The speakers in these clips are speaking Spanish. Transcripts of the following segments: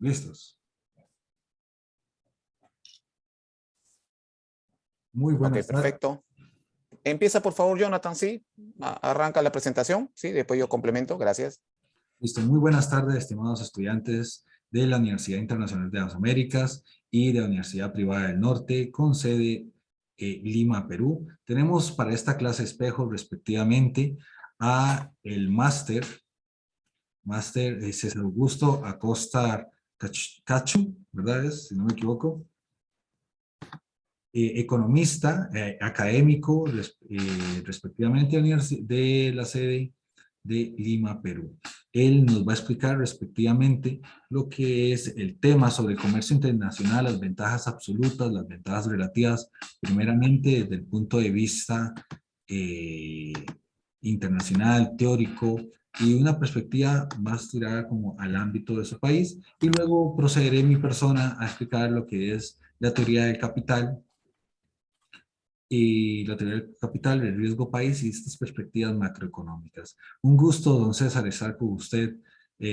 Listos. Muy Ok, buenas tardes. perfecto. Empieza, por favor, Jonathan, sí. Arranca la presentación, sí, después yo complemento, gracias. Listo. Muy buenas tardes, estimados estudiantes de la Universidad Internacional de las Américas y de la Universidad Privada del Norte, con sede Lima, Perú. Tenemos para esta clase espejo, respectivamente, a el máster César Augusto Acosta Cacho, ¿verdad? Si no me equivoco. Economista, académico, respectivamente de la sede de Lima, Perú. Él nos va a explicar respectivamente lo que es el tema sobre el comercio internacional, las ventajas absolutas, las ventajas relativas, primeramente desde el punto de vista internacional, teórico, y una perspectiva más tirada como al ámbito de su país, y luego procederé en mi persona a explicar lo que es la teoría del capital, y la teoría del capital, el riesgo país y estas perspectivas macroeconómicas. Un gusto, don César, estar con usted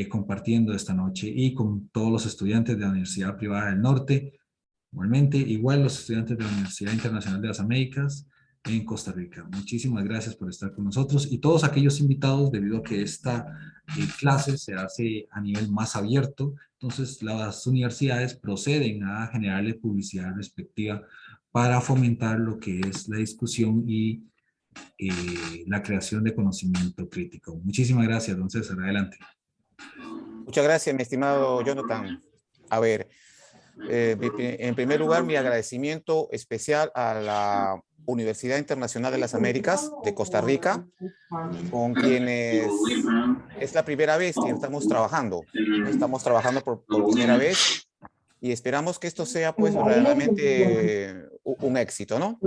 compartiendo esta noche y con todos los estudiantes de la Universidad Privada del Norte, igualmente, igual los estudiantes de la Universidad Internacional de las Américas en Costa Rica. Muchísimas gracias por estar con nosotros y todos aquellos invitados, debido a que esta clase se hace a nivel más abierto, entonces las universidades proceden a generarle publicidad respectiva para fomentar lo que es la discusión y la creación de conocimiento crítico. Muchísimas gracias, don César. Adelante. Muchas gracias, mi estimado Jonathan. A ver, en primer lugar, mi agradecimiento especial a la Universidad Internacional de las Américas de Costa Rica, con quienes es la primera vez que estamos trabajando. Estamos trabajando por primera vez y esperamos que esto sea pues realmente un éxito, ¿no?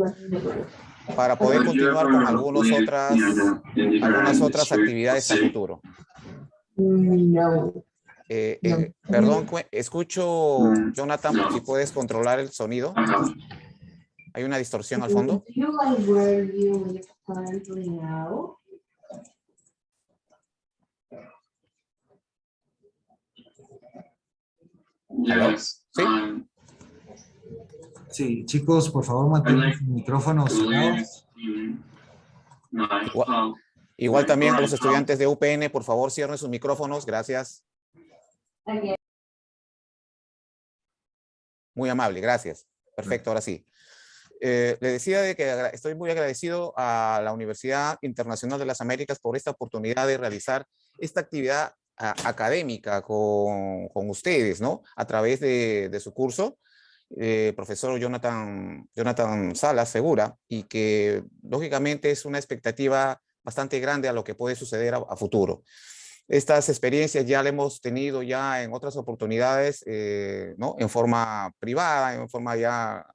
Para poder continuar con algunas otras actividades a futuro. Perdón, escucho, Jonathan, si puedes controlar el sonido. Hay una distorsión al fondo. ¿Aló? ¿Sí? Sí, chicos, por favor, mantengan sus micrófonos cerrados. Igual también a los estudiantes de UPN, por favor, cierren sus micrófonos. Gracias. Muy amable, gracias. Perfecto, ahora sí. Le decía de que estoy muy agradecido a la Universidad Internacional de las Américas por esta oportunidad de realizar esta actividad académica con ustedes, ¿no? A través de su curso, profesor Jonathan Salas Segura, y que lógicamente es una expectativa bastante grande a lo que puede suceder a futuro. Estas experiencias ya las hemos tenido ya en otras oportunidades, ¿no? En forma privada, en forma ya...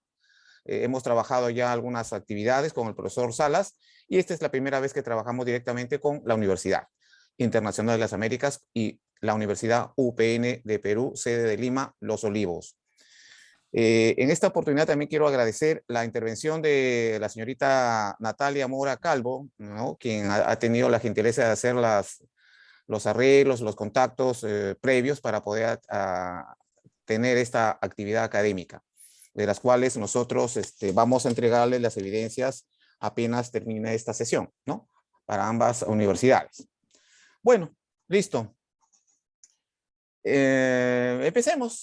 hemos trabajado ya algunas actividades con el profesor Salas y esta es la primera vez que trabajamos directamente con la Universidad Internacional de las Américas y la Universidad UPN de Perú, sede de Lima, Los Olivos. En esta oportunidad también quiero agradecer la intervención de la señorita Natalia Mora Calvo, ¿no? Quien ha tenido la gentileza de hacer los arreglos, los contactos previos para poder tener esta actividad académica, de las cuales nosotros vamos a entregarles las evidencias apenas termine esta sesión, ¿no? Para ambas universidades. Bueno, listo. Empecemos.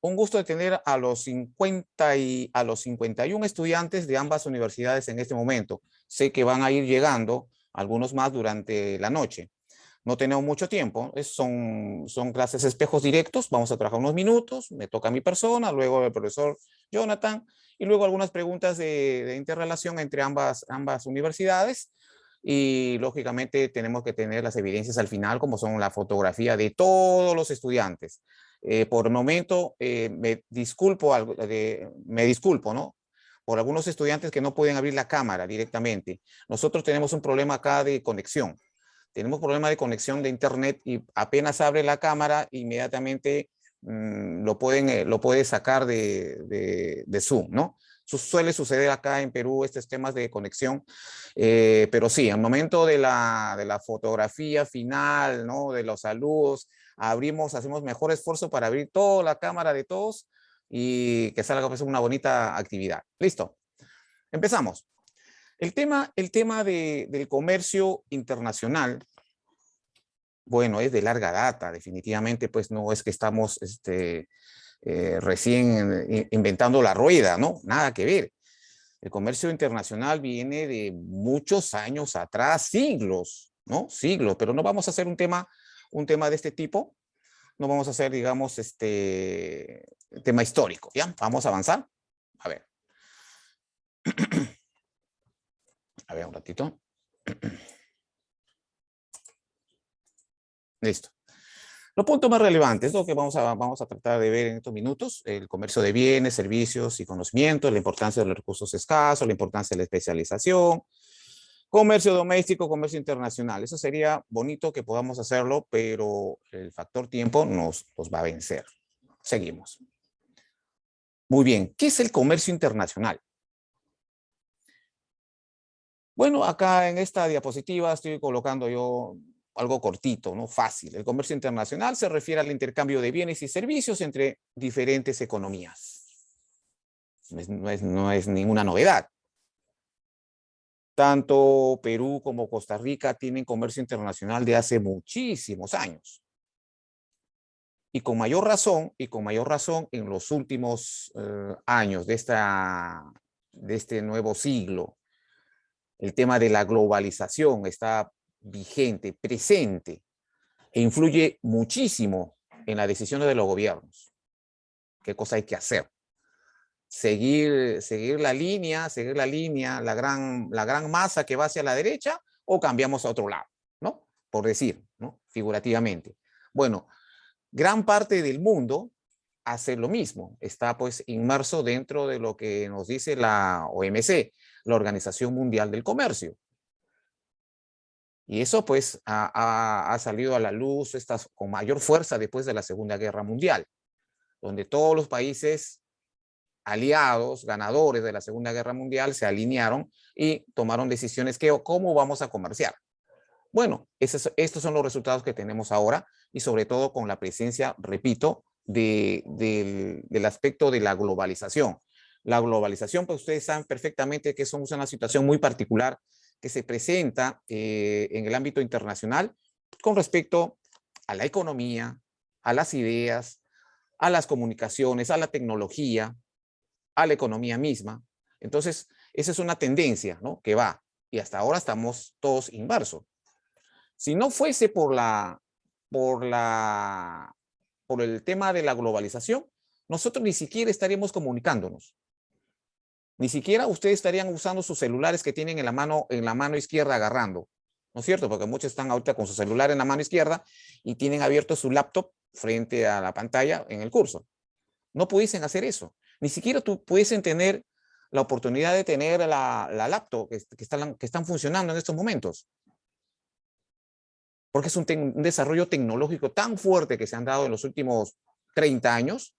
Un gusto de tener a los 51 estudiantes de ambas universidades en este momento. Sé que van a ir llegando algunos más durante la noche. No tenemos mucho tiempo, son clases espejos directos, vamos a trabajar unos minutos, me toca a mi persona, luego el profesor Jonathan, y luego algunas preguntas de interrelación entre ambas universidades, y lógicamente tenemos que tener las evidencias al final, como son la fotografía de todos los estudiantes. Por el momento, me disculpo, ¿no? Por algunos estudiantes que no pueden abrir la cámara directamente. Nosotros tenemos un problema acá de conexión. Tenemos problema de conexión de internet y apenas abre la cámara, inmediatamente lo puede sacar de Zoom, ¿no? Suele suceder acá en Perú estos temas de conexión, pero sí, al momento de la fotografía final, ¿no? De los saludos, hacemos mejor esfuerzo para abrir toda la cámara de todos y que salga pues, una bonita actividad. Listo. Empezamos. El tema del comercio internacional, bueno, es de larga data, definitivamente, pues no es que estamos recién inventando la rueda, ¿no? Nada que ver. El comercio internacional viene de muchos años atrás, siglos, ¿no? Siglos, pero no vamos a hacer un tema de este tipo, no vamos a hacer, digamos, tema histórico, ¿ya? Vamos a avanzar. A ver. A ver, un ratito. Listo. Los puntos más relevantes, lo que vamos a tratar de ver en estos minutos, el comercio de bienes, servicios y conocimientos, la importancia de los recursos escasos, la importancia de la especialización, comercio doméstico, comercio internacional. Eso sería bonito que podamos hacerlo, pero el factor tiempo nos va a vencer. Seguimos. Muy bien, ¿qué es el comercio internacional? Bueno, acá en esta diapositiva estoy colocando yo algo cortito, ¿no? Fácil. El comercio internacional se refiere al intercambio de bienes y servicios entre diferentes economías. No es ninguna novedad. Tanto Perú como Costa Rica tienen comercio internacional de hace muchísimos años. Y con mayor razón en los últimos años de este nuevo siglo, el tema de la globalización está vigente, presente, e influye muchísimo en las decisiones de los gobiernos. ¿Qué cosa hay que hacer? Seguir la línea, la gran masa que va hacia la derecha, o cambiamos a otro lado, ¿no? Por decir, ¿no? Figurativamente. Bueno, gran parte del mundo hace lo mismo. Está pues inmerso dentro de lo que nos dice la OMC, la Organización Mundial del Comercio. Y eso pues ha salido a la luz con mayor fuerza después de la Segunda Guerra Mundial, donde todos los países aliados, ganadores de la Segunda Guerra Mundial, se alinearon y tomaron decisiones que cómo vamos a comerciar. Bueno, estos son los resultados que tenemos ahora, y sobre todo con la presencia, repito, del aspecto de la globalización. La globalización, pues ustedes saben perfectamente que es una situación muy particular que se presenta en el ámbito internacional con respecto a la economía, a las ideas, a las comunicaciones, a la tecnología, a la economía misma. Entonces, esa es una tendencia, ¿no? Que va, y hasta ahora estamos todos inmersos. Si no fuese por el tema de la globalización, nosotros ni siquiera estaríamos comunicándonos. Ni siquiera ustedes estarían usando sus celulares que tienen en la mano izquierda agarrando, ¿no es cierto? Porque muchos están ahorita con su celular en la mano izquierda y tienen abierto su laptop frente a la pantalla en el curso. No pudiesen hacer eso. Ni siquiera tú pudiesen tener la oportunidad de tener la laptop que están funcionando en estos momentos. Porque es un desarrollo tecnológico tan fuerte que se han dado en los últimos 30 años.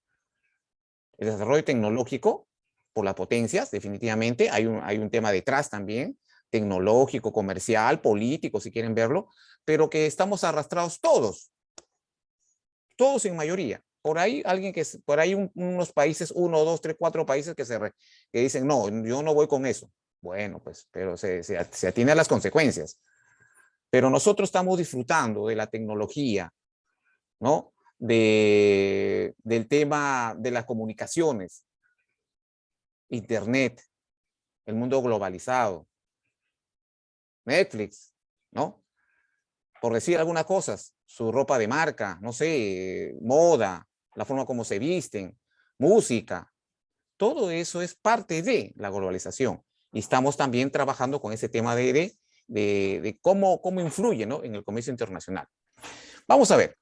El desarrollo tecnológico, por las potencias, definitivamente. Hay un tema detrás también, tecnológico, comercial, político, si quieren verlo, pero que estamos arrastrados todos en mayoría. Por ahí unos países, 1, 2, 3, 4 países que dicen, no, yo no voy con eso. Bueno, pues, pero se atiene a las consecuencias. Pero nosotros estamos disfrutando de la tecnología, ¿no? Del tema de las comunicaciones, Internet, el mundo globalizado, Netflix, ¿no? Por decir algunas cosas, su ropa de marca, no sé, moda, la forma como se visten, música, todo eso es parte de la globalización. Y estamos también trabajando con ese tema de cómo influye, ¿no? En el comercio internacional. Vamos a ver.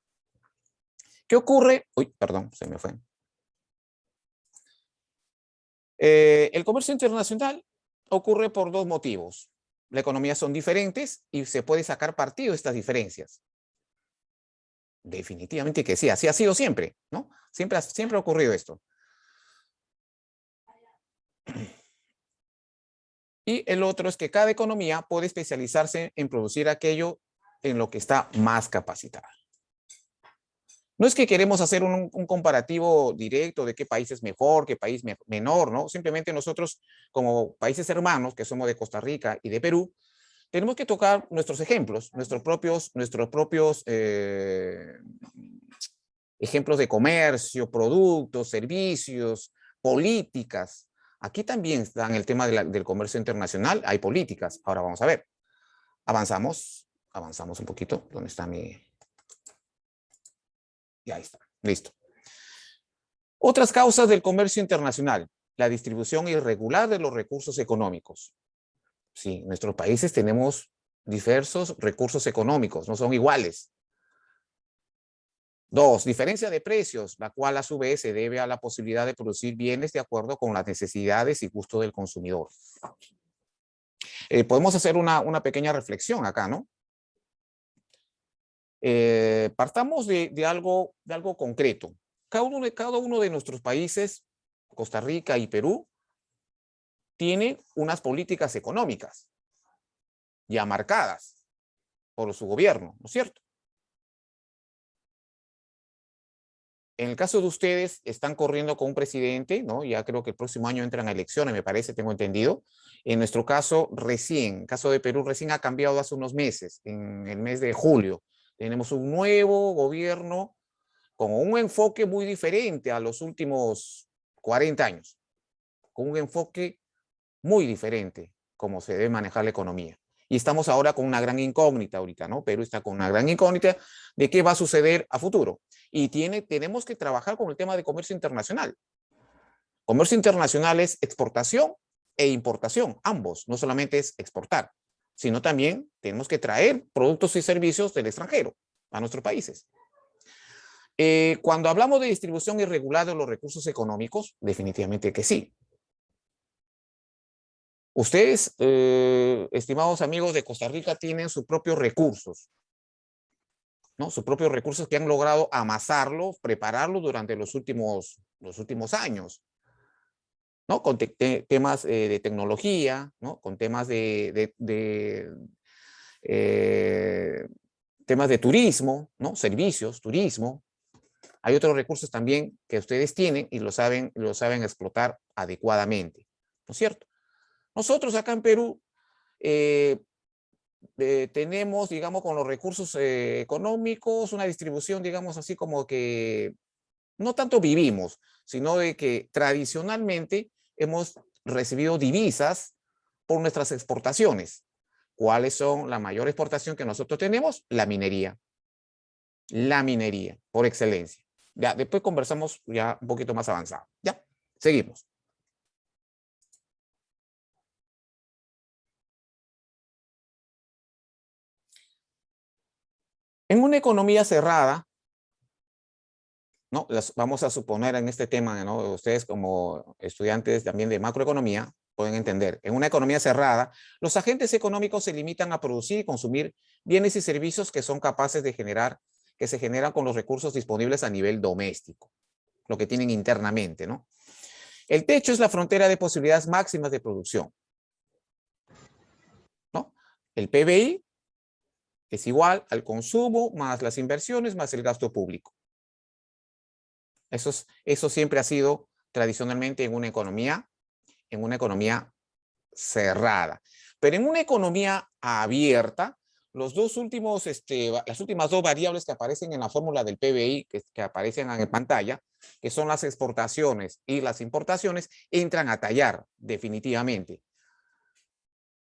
¿Qué ocurre? Uy, perdón, se me fue. El comercio internacional ocurre por dos motivos. Las economías son diferentes y se puede sacar partido de estas diferencias. Definitivamente que sí, así ha sido siempre, ¿no? Siempre ha ocurrido esto. Y el otro es que cada economía puede especializarse en producir aquello en lo que está más capacitada. No es que queremos hacer un comparativo directo de qué país es mejor, qué país menor, ¿no? Simplemente nosotros, como países hermanos, que somos de Costa Rica y de Perú, tenemos que tocar nuestros ejemplos, nuestros propios ejemplos de comercio, productos, servicios, políticas. Aquí también está en el tema del comercio internacional, hay políticas. Ahora vamos a ver. Avanzamos un poquito. ¿Dónde está mi...? Ya está, listo. Otras causas del comercio internacional. La distribución irregular de los recursos económicos. Sí, en nuestros países tenemos diversos recursos económicos, no son iguales. 2, diferencia de precios, la cual a su vez se debe a la posibilidad de producir bienes de acuerdo con las necesidades y gustos del consumidor. Podemos hacer una pequeña reflexión acá, ¿no? Partamos de algo concreto. Cada uno de nuestros países, Costa Rica y Perú, tiene unas políticas económicas ya marcadas por su gobierno, ¿no es cierto? En el caso de ustedes, están corriendo con un presidente, ¿no? Ya creo que el próximo año entran a elecciones, me parece, tengo entendido. En nuestro caso, en el caso de Perú, recién ha cambiado hace unos meses, en el mes de julio. Tenemos un nuevo gobierno con un enfoque muy diferente a los últimos 40 años, con un enfoque muy diferente cómo se debe manejar la economía. Y estamos ahora con una gran incógnita ahorita, ¿no? Perú está con una gran incógnita de qué va a suceder a futuro. Y tenemos que trabajar con el tema de comercio internacional. Comercio internacional es exportación e importación, ambos. No solamente es exportar, sino también tenemos que traer productos y servicios del extranjero a nuestros países. Cuando hablamos de distribución irregular de los recursos económicos, definitivamente que sí. Ustedes, estimados amigos de Costa Rica, tienen sus propios recursos, ¿no? Sus propios recursos que han logrado amasarlos, prepararlos durante los últimos años, ¿no? Con temas de tecnología, ¿no? Con temas temas de turismo, ¿no? Servicios, turismo. Hay otros recursos también que ustedes tienen y lo saben explotar adecuadamente, ¿no es cierto? Nosotros acá en Perú tenemos, digamos, con los recursos económicos, una distribución, digamos, así como que no tanto vivimos, sino de que tradicionalmente hemos recibido divisas por nuestras exportaciones. ¿Cuáles son la mayor exportación que nosotros tenemos? La minería, por excelencia. Ya, después conversamos ya un poquito más avanzado. Ya, seguimos. En una economía cerrada, ¿no? Vamos a suponer en este tema, ¿no? Ustedes como estudiantes también de macroeconomía pueden entender. En una economía cerrada, los agentes económicos se limitan a producir y consumir bienes y servicios que son capaces de que se generan con los recursos disponibles a nivel doméstico, lo que tienen internamente, ¿no? El techo es la frontera de posibilidades máximas de producción, ¿no? El PBI es igual al consumo más las inversiones más el gasto público. Eso siempre ha sido tradicionalmente en una economía cerrada. Pero en una economía abierta, las últimas dos variables que aparecen en la fórmula del PBI, que aparecen en pantalla, que son las exportaciones y las importaciones, entran a tallar definitivamente.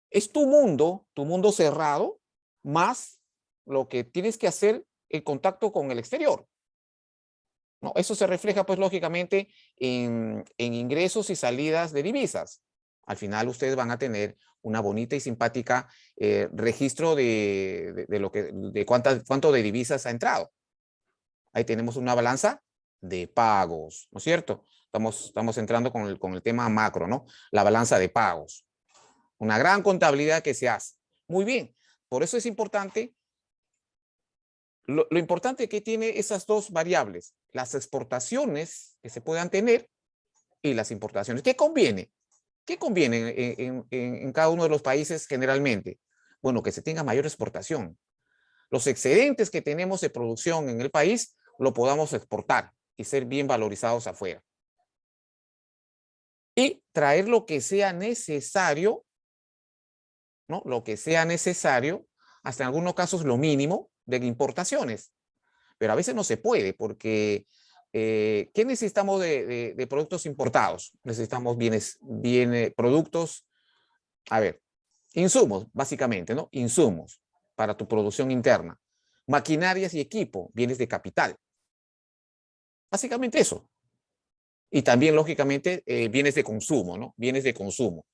Es tu mundo cerrado, más lo que tienes que hacer el contacto con el exterior, ¿no? Eso se refleja, pues, lógicamente, en ingresos y salidas de divisas. Al final, ustedes van a tener una bonita y simpática registro de cuánto de divisas ha entrado. Ahí tenemos una balanza de pagos, ¿no es cierto? Estamos entrando con el tema macro, ¿no? La balanza de pagos. Una gran contabilidad que se hace. Muy bien. Por eso es importante. Lo importante que tiene esas dos variables, las exportaciones que se puedan tener y las importaciones. ¿Qué conviene? ¿Qué conviene en cada uno de los países generalmente? Bueno, que se tenga mayor exportación. Los excedentes que tenemos de producción en el país, lo podamos exportar y ser bien valorizados afuera. Y traer lo que sea necesario, ¿no? Lo que sea necesario, hasta en algunos casos lo mínimo de importaciones. Pero a veces no se puede porque ¿qué necesitamos de productos importados? Necesitamos productos, a ver, insumos, básicamente, ¿no? Insumos para tu producción interna. Maquinarias y equipo, bienes de capital. Básicamente eso. Y también, lógicamente, bienes de consumo, ¿no? Bienes de consumo.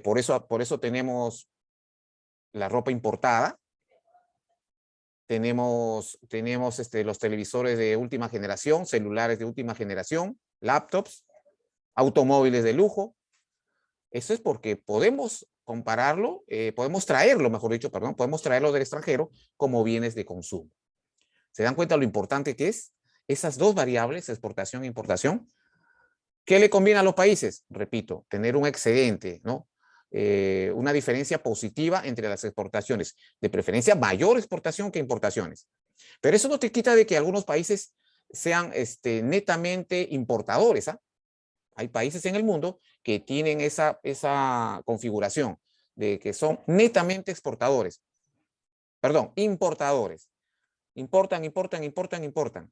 Por eso tenemos la ropa importada, tenemos los televisores de última generación, celulares de última generación, laptops, automóviles de lujo. Eso es porque podemos compararlo, podemos traerlo, mejor dicho, perdón, podemos traerlo del extranjero como bienes de consumo. ¿Se dan cuenta lo importante que es? Esas dos variables, exportación e importación. ¿Qué le conviene a los países? Repito, tener un excedente, ¿no? Una diferencia positiva entre las exportaciones, de preferencia mayor exportación que importaciones. Pero eso no te quita de que algunos países sean netamente importadores. ¿Ah? Hay países en el mundo que tienen esa configuración de que son netamente exportadores. Perdón, importadores. Importan,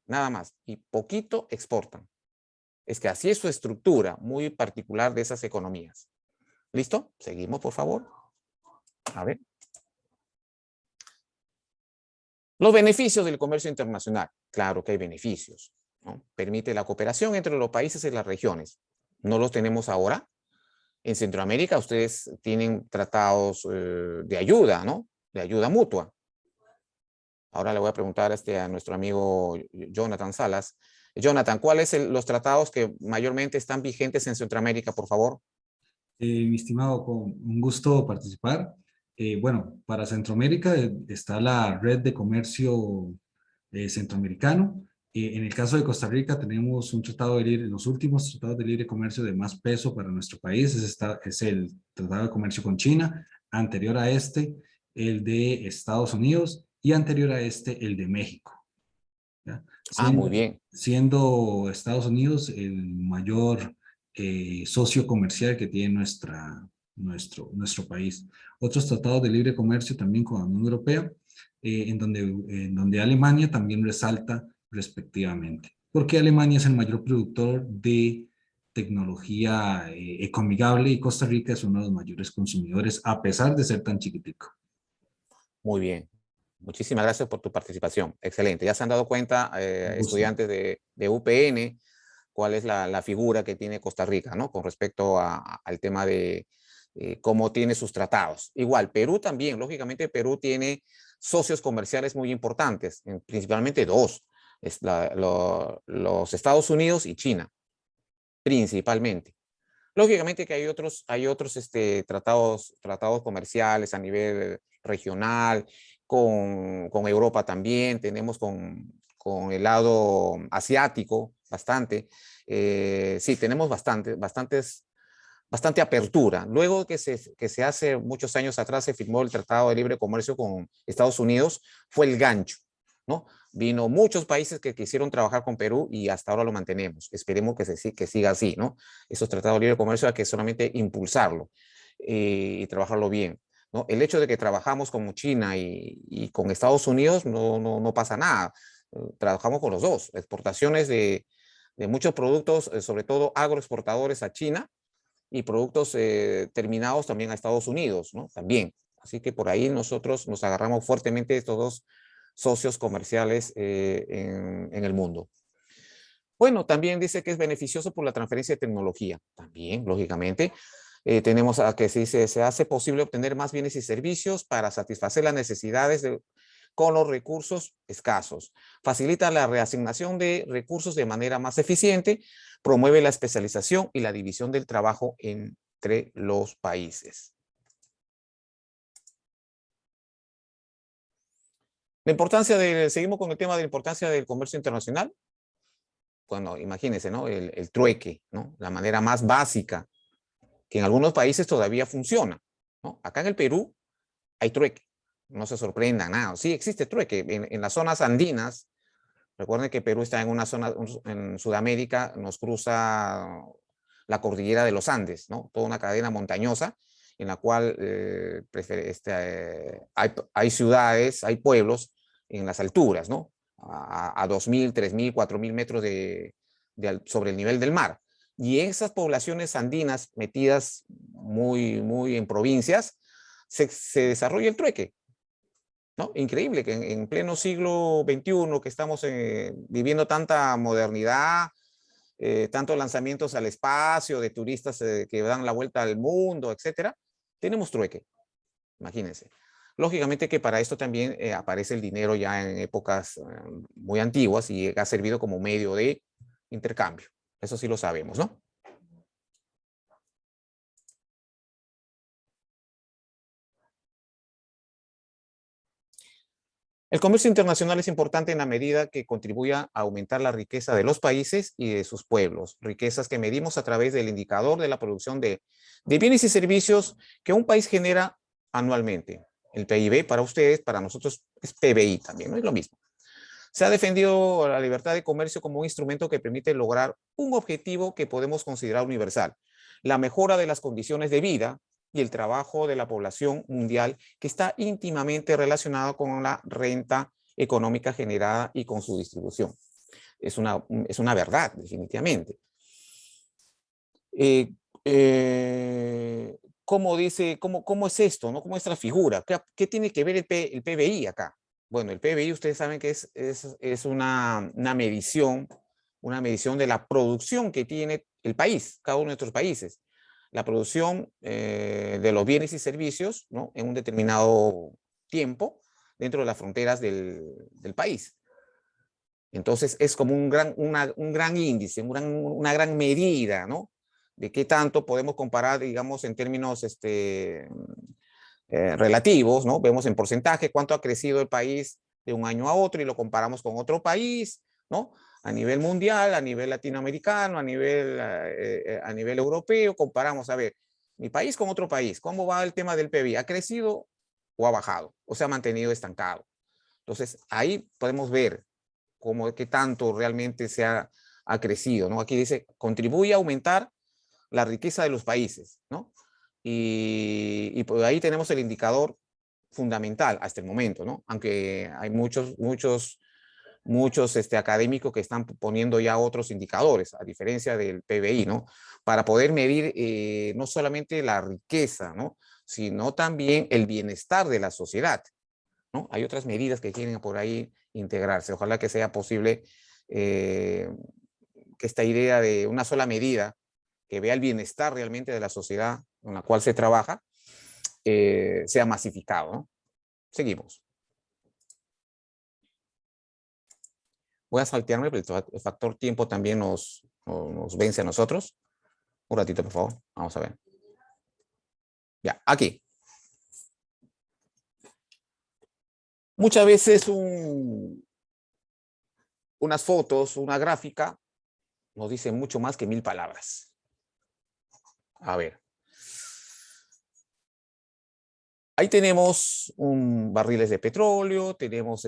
nada más. Y poquito exportan. Es que así es su estructura muy particular de esas economías. ¿Listo? Seguimos, por favor. A ver. Los beneficios del comercio internacional. Claro que hay beneficios, ¿no? Permite la cooperación entre los países y las regiones. No los tenemos ahora. En Centroamérica ustedes tienen tratados de ayuda, ¿no? De ayuda mutua. Ahora le voy a preguntar a nuestro amigo Jonathan Salas. Jonathan, ¿cuáles son los tratados que mayormente están vigentes en Centroamérica, por favor? Mi estimado, con un gusto participar. Bueno, para Centroamérica está la Red de Comercio Centroamericano. En el caso de Costa Rica tenemos un tratado de libre, los últimos tratados de libre comercio de más peso para nuestro país es el Tratado de Comercio con China, anterior a este el de Estados Unidos y anterior a este el de México. ¿Ya? Ah, muy Siendo, bien. siendo Estados Unidos el mayor socio comercial que tiene nuestro país. Otros tratados de libre comercio también con la Unión Europea, en donde Alemania también resalta respectivamente, porque Alemania es el mayor productor de tecnología ecoamigable y Costa Rica es uno de los mayores consumidores, a pesar de ser tan chiquitico. Muy bien. Muchísimas gracias por tu participación. Excelente. Ya se han dado cuenta, Un gusto. estudiantes de UPN, cuál es la figura que tiene Costa Rica, ¿no? Con respecto al tema de cómo tiene sus tratados. Igual, Perú también, lógicamente, Perú tiene socios comerciales muy importantes, principalmente dos, los Estados Unidos y China, principalmente. Lógicamente que hay otros tratados comerciales a nivel regional, con Europa también, tenemos con el lado asiático bastante. Sí, tenemos bastante apertura. Luego que se hace muchos años atrás se firmó el Tratado de Libre Comercio con Estados Unidos, fue el gancho, ¿no? Vino muchos países que quisieron trabajar con Perú y hasta ahora lo mantenemos. Esperemos que siga así, ¿no? Esos tratados de libre comercio hay que solamente impulsarlo y trabajarlo bien, ¿no? El hecho de que trabajamos con China y con Estados Unidos no pasa nada. Trabajamos con los dos. Exportaciones de muchos productos, sobre todo agroexportadores a China y productos terminados también a Estados Unidos, ¿no? También. Así que por ahí nosotros nos agarramos fuertemente de estos dos socios comerciales en el mundo. Bueno, también dice que es beneficioso por la transferencia de tecnología. También, lógicamente, tenemos a que se hace posible obtener más bienes y servicios para satisfacer las necesidades con los recursos escasos. Facilita la reasignación de recursos de manera más eficiente, promueve la especialización y la división del trabajo entre los países. Seguimos con el tema de la importancia del comercio internacional. Bueno, imagínense, ¿no? El trueque, ¿no? La manera más básica, que en algunos países todavía funciona, ¿no? Acá en el Perú hay trueque, no se sorprendan nada. Sí existe trueque en las zonas andinas, Recuerden que Perú está en una zona, en Sudamérica, nos cruza la cordillera de los Andes, ¿no? Toda una cadena montañosa en la cual hay ciudades, hay pueblos en las alturas, ¿no? A 2.000, 3.000, 4.000 metros sobre el nivel del mar. Y esas poblaciones andinas metidas muy en provincias, se desarrolla el trueque, ¿no? Increíble que en pleno siglo XXI, que estamos viviendo tanta modernidad, tantos lanzamientos al espacio, de turistas que dan la vuelta al mundo, etcétera, tenemos trueque, imagínense. Lógicamente que para esto también aparece el dinero ya en épocas muy antiguas y ha servido como medio de intercambio. Eso sí lo sabemos, ¿no? El comercio internacional es importante en la medida que contribuya a aumentar la riqueza de los países y de sus pueblos, riquezas que medimos a través del indicador de la producción de bienes y servicios que un país genera anualmente. El PIB para ustedes, para nosotros es PBI también, no es lo mismo. Se ha defendido la libertad de comercio como un instrumento que permite lograr un objetivo que podemos considerar universal, la mejora de las condiciones de vida y el trabajo de la población mundial, que está íntimamente relacionado con la renta económica generada y con su distribución. Es una verdad, definitivamente. ¿Cómo dice, cómo es esto, ¿no? ¿Cómo es la figura? ¿Qué tiene que ver el PBI acá? Bueno, el PBI ustedes saben que es una medición de la producción que tiene el país, cada uno de nuestros países. La producción de los bienes y servicios, ¿no? En un determinado tiempo dentro de las fronteras del país. Entonces es como un gran índice, una gran medida, ¿no? De qué tanto podemos comparar, digamos, en términos relativos, ¿no? Vemos en porcentaje cuánto ha crecido el país de un año a otro y lo comparamos con otro país, ¿no? A nivel mundial, a nivel latinoamericano, a nivel europeo, comparamos, a ver, mi país con otro país, ¿cómo va el tema del PIB? ¿Ha crecido o ha bajado? ¿O se ha mantenido estancado? Entonces, ahí podemos ver qué tanto realmente ha crecido, ¿no? Aquí dice, contribuye a aumentar la riqueza de los países, ¿no? Y pues ahí tenemos el indicador fundamental hasta el momento, ¿no? Aunque hay muchos académicos que están poniendo ya otros indicadores, a diferencia del PBI, ¿no? Para poder medir no solamente la riqueza, ¿no? Sino también el bienestar de la sociedad, ¿no? Hay otras medidas que quieren por ahí integrarse. Ojalá que sea posible que esta idea de una sola medida que vea el bienestar realmente de la sociedad con la cual se trabaja, sea masificado, ¿no? Seguimos. Voy a saltearme, pero el factor tiempo también nos vence a nosotros. Un ratito, por favor. Vamos a ver. Ya, aquí. Muchas veces unas fotos, una gráfica, nos dicen mucho más que 1000 palabras. A ver. Ahí tenemos barriles de petróleo, tenemos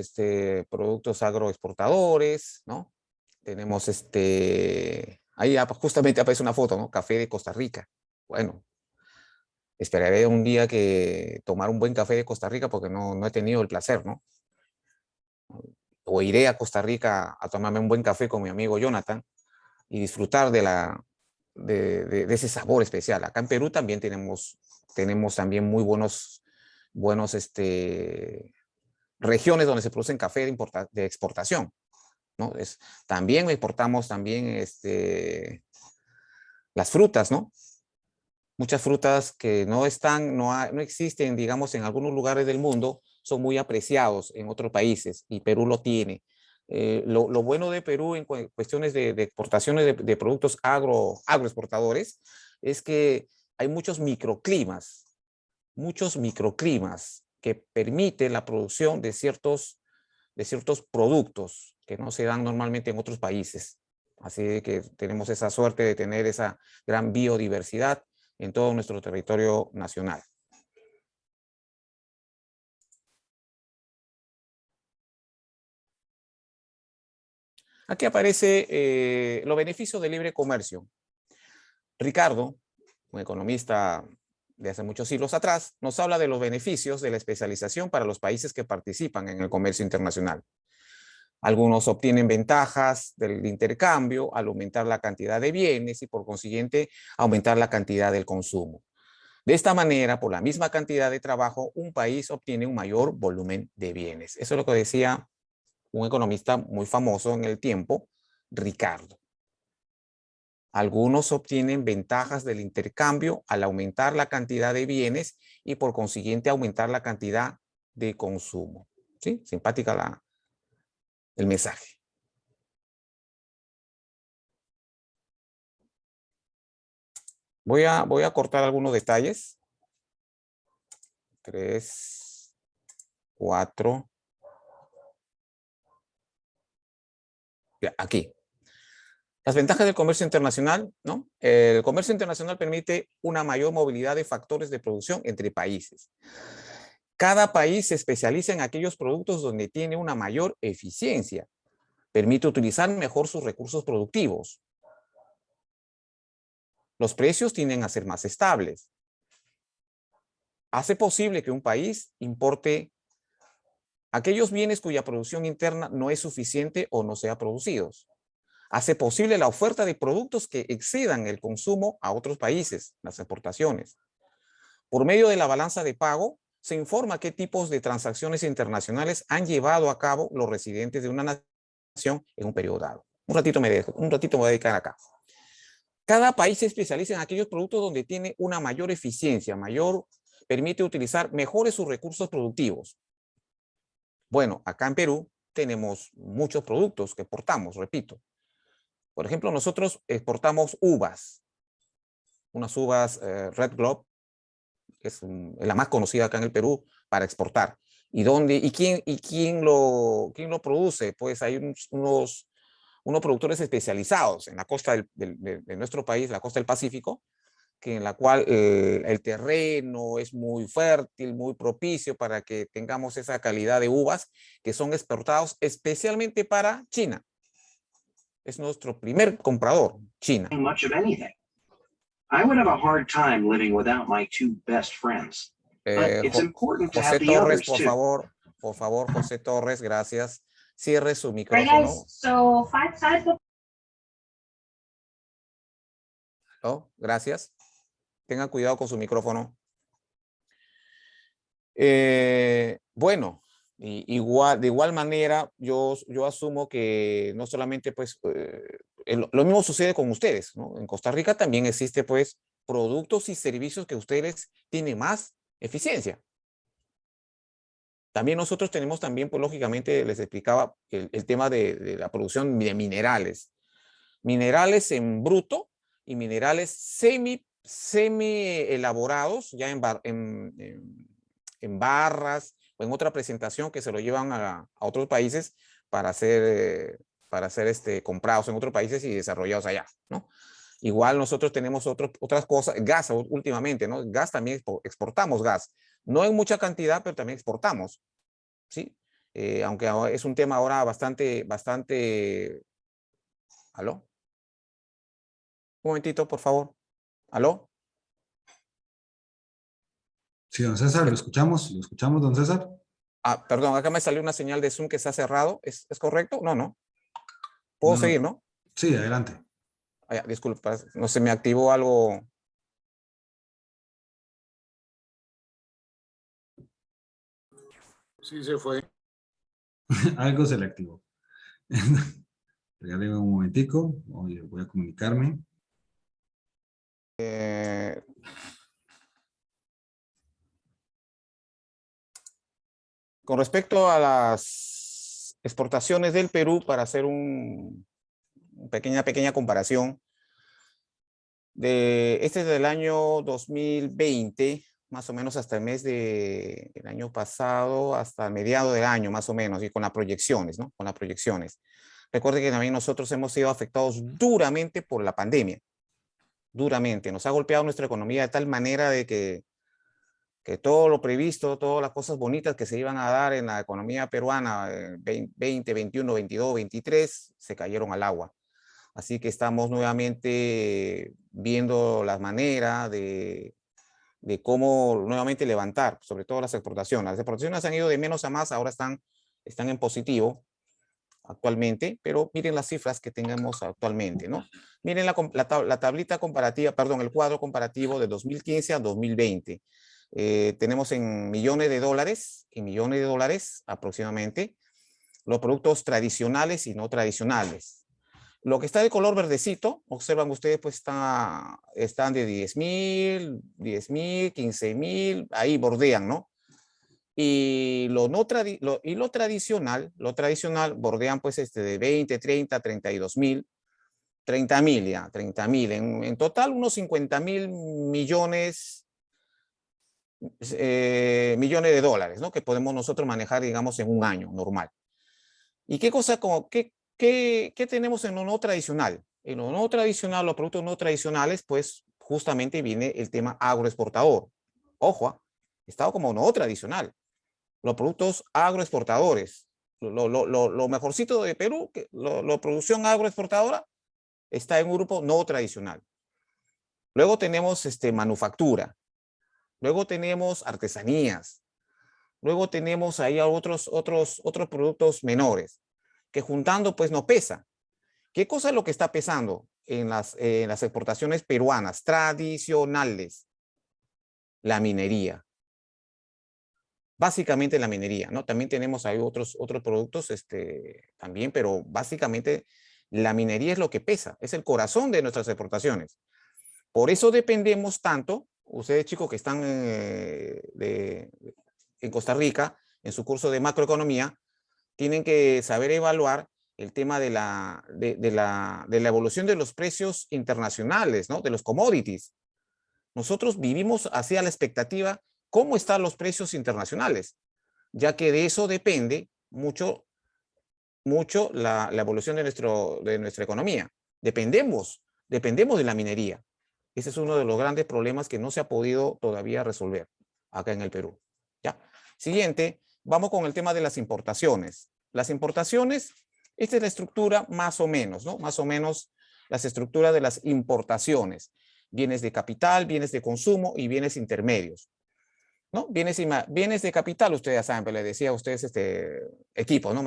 productos agroexportadores, ¿no? Tenemos ahí justamente aparece una foto, ¿no? Café de Costa Rica. Bueno, esperaré un día que tomar un buen café de Costa Rica porque no he tenido el placer, ¿no? O iré a Costa Rica a tomarme un buen café con mi amigo Jonathan y disfrutar de ese sabor especial. Acá en Perú también tenemos también muy buenos regiones donde se producen café de exportación, ¿no? También exportamos también las frutas, ¿no? Muchas frutas que no existen, digamos, en algunos lugares del mundo, son muy apreciados en otros países y Perú lo tiene. Lo bueno de Perú en cuestiones de exportaciones de productos agroexportadores es que hay muchos microclimas que permiten la producción de ciertos productos que no se dan normalmente en otros países. Así que tenemos esa suerte de tener esa gran biodiversidad en todo nuestro territorio nacional. Aquí aparece los beneficios del libre comercio. Ricardo, un economista de hace muchos siglos atrás, nos habla de los beneficios de la especialización para los países que participan en el comercio internacional. Algunos obtienen ventajas del intercambio al aumentar la cantidad de bienes y por consiguiente aumentar la cantidad del consumo. De esta manera, por la misma cantidad de trabajo, un país obtiene un mayor volumen de bienes. Eso es lo que decía un economista muy famoso en el tiempo, Ricardo. Algunos obtienen ventajas del intercambio al aumentar la cantidad de bienes y por consiguiente aumentar la cantidad de consumo. ¿Sí? Simpática el mensaje. Voy a cortar algunos detalles. 3, 4. Aquí. Las ventajas del comercio internacional, ¿no? El comercio internacional permite una mayor movilidad de factores de producción entre países. Cada país se especializa en aquellos productos donde tiene una mayor eficiencia. Permite utilizar mejor sus recursos productivos. Los precios tienden a ser más estables. Hace posible que un país importe aquellos bienes cuya producción interna no es suficiente o no sea producidos. Hace posible la oferta de productos que excedan el consumo a otros países, las exportaciones. Por medio de la balanza de pago, se informa qué tipos de transacciones internacionales han llevado a cabo los residentes de una nación en un periodo dado. Un ratito me voy a dedicar acá. Cada país se especializa en aquellos productos donde tiene una mayor eficiencia, permite utilizar mejores sus recursos productivos. Bueno, acá en Perú tenemos muchos productos que exportamos, repito. Por ejemplo, nosotros exportamos uvas, unas uvas Red Globe, que es la más conocida acá en el Perú para exportar. ¿Quién lo produce? Pues hay unos productores especializados en la costa de nuestro país, la costa del Pacífico, en la cual el terreno es muy fértil, muy propicio para que tengamos esa calidad de uvas que son exportados especialmente para China. Es nuestro primer comprador, China. Much of anything. I would have a hard time living without my two best friends. But it's important to have the others too. Por favor, José Torres, gracias. Cierre su micrófono. So 5 sides. Oh, gracias. Tengan cuidado con su micrófono. Bueno, de igual manera, yo asumo que no solamente, pues, lo mismo sucede con ustedes, ¿no? En Costa Rica también existe, pues, productos y servicios que ustedes tienen más eficiencia. También nosotros tenemos también, pues, lógicamente, les explicaba el tema de la producción de minerales. Minerales en bruto y minerales semi elaborados, ya en barras o en otra presentación que se lo llevan a otros países para ser comprados en otros países y desarrollados allá, ¿no? Igual nosotros tenemos otras cosas, gas últimamente, ¿no? Gas también exportamos gas, no en mucha cantidad, pero también exportamos, ¿sí? Aunque es un tema ahora bastante... ¿Aló? Un momentito, por favor. ¿Aló? Sí, don César, lo escuchamos, don César. Ah, perdón, acá me salió una señal de Zoom que se ha cerrado. ¿Es correcto? No. ¿Puedo seguir, no? Sí, adelante. Ah, ya, disculpa, no se me activó algo. Sí, se fue. Algo se le activó. Regáleme un momentico, voy a comunicarme. Con respecto a las exportaciones del Perú, para hacer una pequeña comparación, este es del año 2020, más o menos hasta el mes del año pasado, hasta el mediado del año, más o menos, y con las proyecciones, ¿no? Con las proyecciones. Recuerde que también nosotros hemos sido afectados duramente por la pandemia. Duramente. Nos ha golpeado nuestra economía de tal manera de que que todo lo previsto, todas las cosas bonitas que se iban a dar en la economía peruana 20, 21, 22, 23, se cayeron al agua. Así que estamos nuevamente viendo las maneras de cómo nuevamente levantar, sobre todo las exportaciones. Las exportaciones han ido de menos a más, ahora están en positivo actualmente, pero miren las cifras que tenemos actualmente, ¿no? Miren la tablita comparativa, perdón, el cuadro comparativo de 2015 a 2020. Tenemos en millones de dólares aproximadamente, los productos tradicionales y no tradicionales. Lo que está de color verdecito, observan ustedes, pues están de 10,000, 15,000, ahí bordean, ¿no? Y lo tradicional bordean pues de 20, 30, 32,000, 30,000 ya, 30,000. En total unos 50,000 millones, millones de dólares, ¿no? Que podemos nosotros manejar, digamos, en un año normal. ¿Y qué tenemos en lo no tradicional? En lo no tradicional, los productos no tradicionales, pues justamente viene el tema agroexportador. Ojo, estado como no tradicional. Los productos agroexportadores. Lo mejorcito de Perú, la producción agroexportadora, está en un grupo no tradicional. Luego tenemos manufactura. Luego tenemos artesanías. Luego tenemos ahí otros productos menores, que juntando pues no pesa. ¿Qué cosa es lo que está pesando en las exportaciones peruanas tradicionales? La minería. Básicamente la minería, ¿no? También tenemos ahí otros productos también, pero básicamente la minería es lo que pesa, es el corazón de nuestras exportaciones. Por eso dependemos tanto, ustedes chicos que están en Costa Rica, en su curso de macroeconomía, tienen que saber evaluar el tema de la evolución de los precios internacionales, ¿no? De los commodities. Nosotros vivimos hacia la expectativa cómo están los precios internacionales, ya que de eso depende mucho la evolución de nuestra economía. Dependemos de la minería. Ese es uno de los grandes problemas que no se ha podido todavía resolver acá en el Perú. ¿Ya? Siguiente, vamos con el tema de las importaciones. Las importaciones, esta es la estructura más o menos, ¿no? Más o menos las estructuras de las importaciones. Bienes de capital, bienes de consumo y bienes intermedios, ¿no? Bienes de capital, ustedes ya saben, pero les decía a ustedes equipos, ¿no?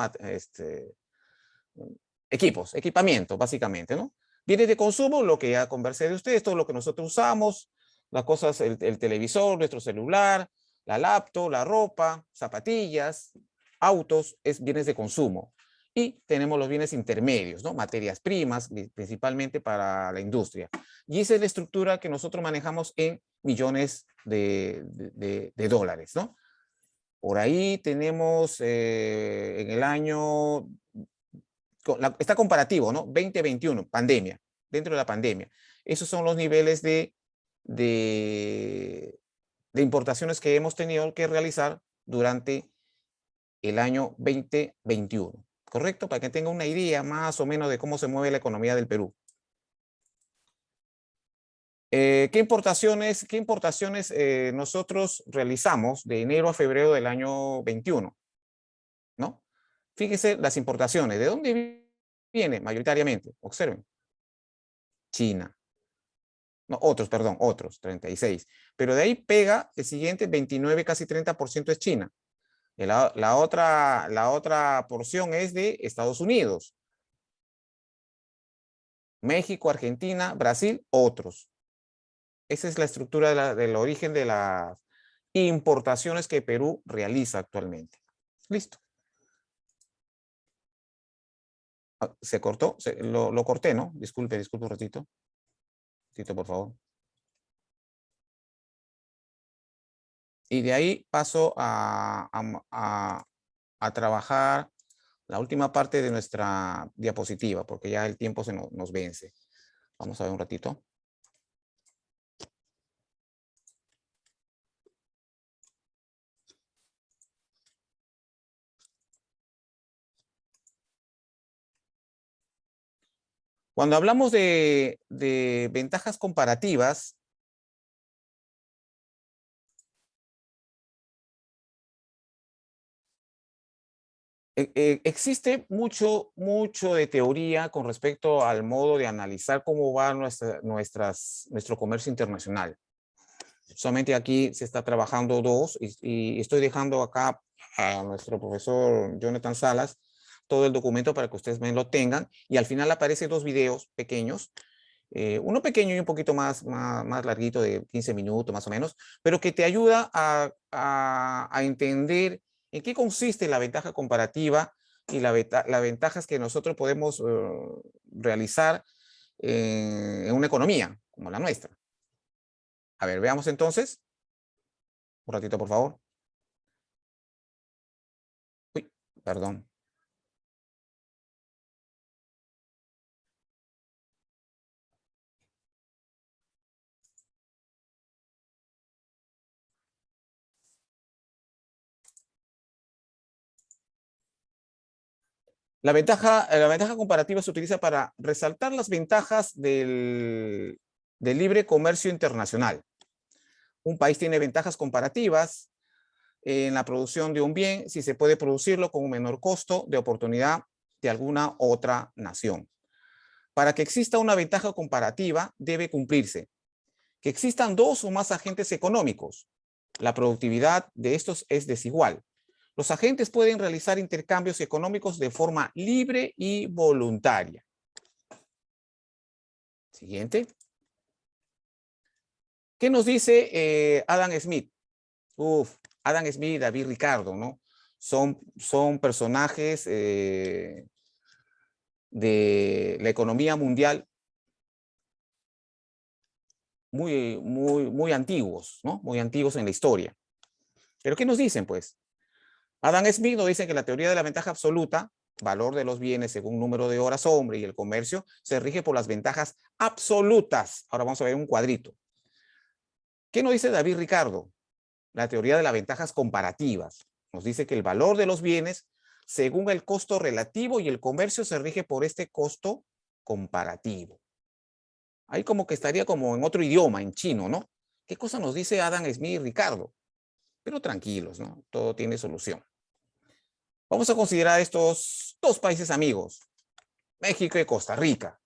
Equipamiento, básicamente, ¿no? Bienes de consumo, lo que ya conversé de ustedes, todo lo que nosotros usamos, las cosas, el televisor, nuestro celular, la laptop, la ropa, zapatillas, autos, es bienes de consumo. Y tenemos los bienes intermedios, ¿no? Materias primas, principalmente para la industria. Y esa es la estructura que nosotros manejamos en millones de dólares, ¿no? Por ahí tenemos en el año, está comparativo, ¿no? 2021, pandemia, dentro de la pandemia. Esos son los niveles de importaciones que hemos tenido que realizar durante el año 2021. ¿Correcto? Para que tenga una idea más o menos de cómo se mueve la economía del Perú. ¿Qué importaciones nosotros realizamos de enero a febrero del año 21? ¿No? Fíjense las importaciones. ¿De dónde viene mayoritariamente? Observen. China. No, otros, 36. Pero de ahí pega el siguiente, 29, casi 30% es China. La otra porción es de Estados Unidos. México, Argentina, Brasil, otros. Esa es la estructura del origen de las importaciones que Perú realiza actualmente. Listo. ¿Se cortó? Lo corté, ¿no? Disculpe un ratito. Un ratito, por favor. Y de ahí paso a trabajar la última parte de nuestra diapositiva, porque ya el tiempo nos vence. Vamos a ver un ratito. Cuando hablamos de ventajas comparativas, existe mucho de teoría con respecto al modo de analizar cómo va nuestro comercio internacional. Solamente aquí se está trabajando dos y estoy dejando acá a nuestro profesor Jonathan Salas todo el documento para que ustedes lo tengan, y al final aparecen dos videos pequeños, uno pequeño y un poquito más larguito, de 15 minutos más o menos, pero que te ayuda a entender en qué consiste la ventaja comparativa y las ventajas que nosotros podemos realizar en una economía como la nuestra. A ver, veamos entonces. Un ratito, por favor. Uy, perdón. La ventaja comparativa se utiliza para resaltar las ventajas del libre comercio internacional. Un país tiene ventajas comparativas en la producción de un bien si se puede producirlo con un menor costo de oportunidad de alguna otra nación. Para que exista una ventaja comparativa, debe cumplirse que existan dos o más agentes económicos. La productividad de estos es desigual. Los agentes pueden realizar intercambios económicos de forma libre y voluntaria. Siguiente. ¿Qué nos dice Adam Smith? Adam Smith y David Ricardo, ¿no? Son personajes de la economía mundial muy antiguos, ¿no? Muy antiguos en la historia. ¿Pero qué nos dicen, pues? Adam Smith nos dice que la teoría de la ventaja absoluta, valor de los bienes según número de horas hombre y el comercio, se rige por las ventajas absolutas. Ahora vamos a ver un cuadrito. ¿Qué nos dice David Ricardo? La teoría de las ventajas comparativas. Nos dice que el valor de los bienes según el costo relativo y el comercio se rige por este costo comparativo. Ahí como que estaría como en otro idioma, en chino, ¿no? ¿Qué cosa nos dice Adam Smith y Ricardo? Pero tranquilos, ¿no? Todo tiene solución. Vamos a considerar estos dos países amigos, México y Costa Rica.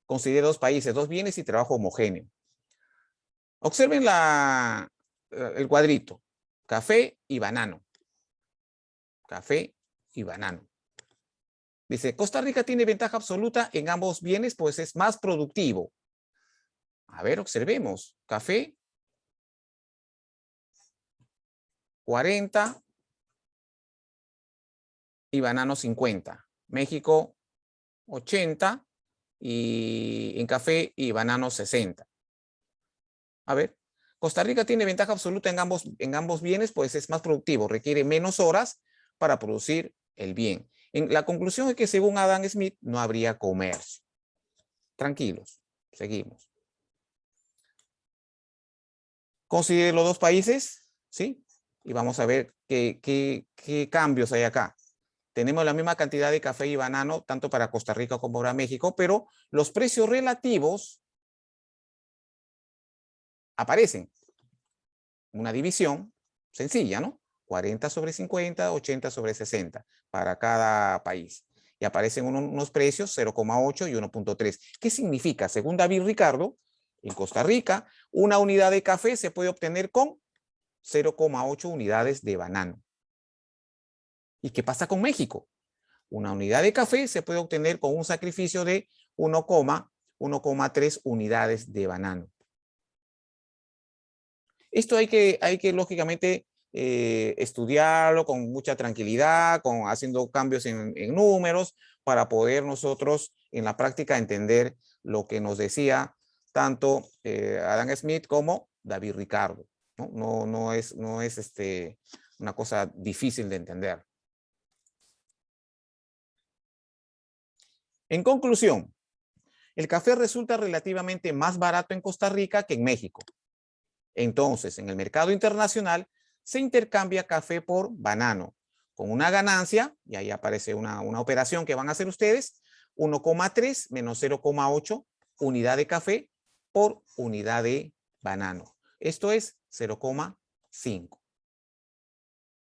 Considera dos países, dos bienes y trabajo homogéneo. Observen el cuadrito, café y banano. Café y banano. Dice, Costa Rica tiene ventaja absoluta en ambos bienes, pues es más productivo. A ver, observemos. Café, 40 y banano 50. México, 80 y en café y banano 60. A ver, Costa Rica tiene ventaja absoluta en ambos bienes, pues es más productivo, requiere menos horas para producir el bien. La conclusión es que según Adam Smith no habría comercio. Tranquilos, seguimos. Considere los dos países, ¿sí? Y vamos a ver qué cambios hay acá. Tenemos la misma cantidad de café y banano, tanto para Costa Rica como para México, pero los precios relativos aparecen. Una división sencilla, ¿no? 40 sobre 50, 80 sobre 60 para cada país. Y aparecen unos precios 0,8 y 1,3. ¿Qué significa? Según David Ricardo, en Costa Rica, una unidad de café se puede obtener con 0,8 unidades de banano. ¿Y qué pasa con México? Una unidad de café se puede obtener con un sacrificio de 1,3 unidades de banano. Esto hay que lógicamente estudiarlo con mucha tranquilidad, haciendo cambios en números para poder nosotros en la práctica entender lo que nos decía tanto Adam Smith como David Ricardo. No es una cosa difícil de entender. En conclusión, el café resulta relativamente más barato en Costa Rica que en México. Entonces, en el mercado internacional se intercambia café por banano, con una ganancia, y ahí aparece una operación que van a hacer ustedes, 1,3 menos 0,8 unidad de café por unidad de banano. Esto es 0,5.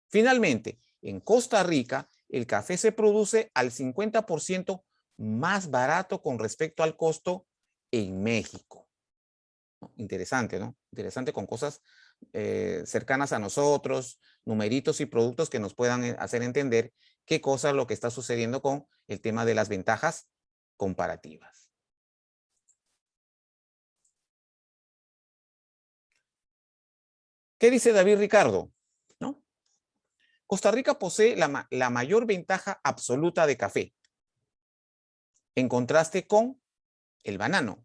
Finalmente, en Costa Rica, el café se produce al 50% más barato con respecto al costo en México. Interesante, ¿no? Interesante, con cosas cercanas a nosotros, numeritos y productos que nos puedan hacer entender qué cosa es lo que está sucediendo con el tema de las ventajas comparativas. ¿Qué dice David Ricardo? ¿No? Costa Rica posee la mayor ventaja absoluta de café, en contraste con el banano.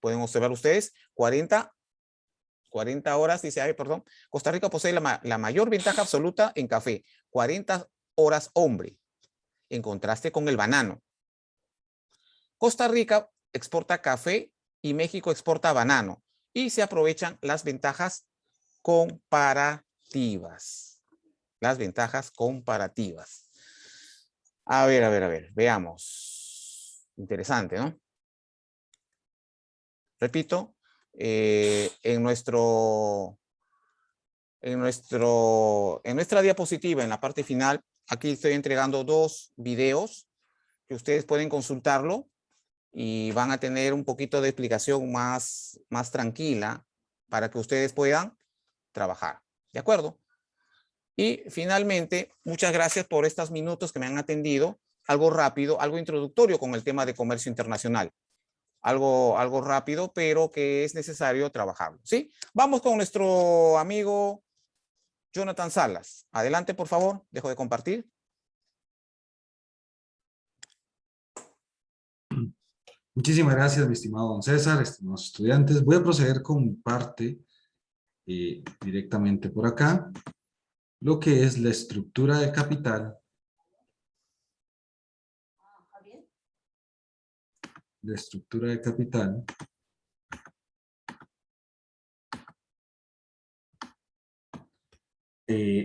Pueden observar ustedes, 40 horas, dice, ay, perdón, Costa Rica posee la mayor ventaja absoluta en café, 40 horas hombre, en contraste con el banano. Costa Rica exporta café y México exporta banano, y se aprovechan las ventajas comparativas. Las ventajas comparativas. A ver, veamos. Interesante, ¿no? Repito, en nuestra diapositiva, en la parte final, aquí estoy entregando 2 videos que ustedes pueden consultarlo y van a tener un poquito de explicación más tranquila para que ustedes puedan trabajar. ¿De acuerdo? Y finalmente, muchas gracias por estos minutos que me han atendido. Algo rápido, algo introductorio con el tema de comercio internacional. Algo rápido, pero que es necesario trabajarlo, ¿sí? Vamos con nuestro amigo Jonathan Salas. Adelante, por favor. Dejo de compartir. Muchísimas gracias, mi estimado don César, estimados estudiantes. Voy a proceder con mi parte directamente por acá, lo que es la estructura de capital. La estructura de capital.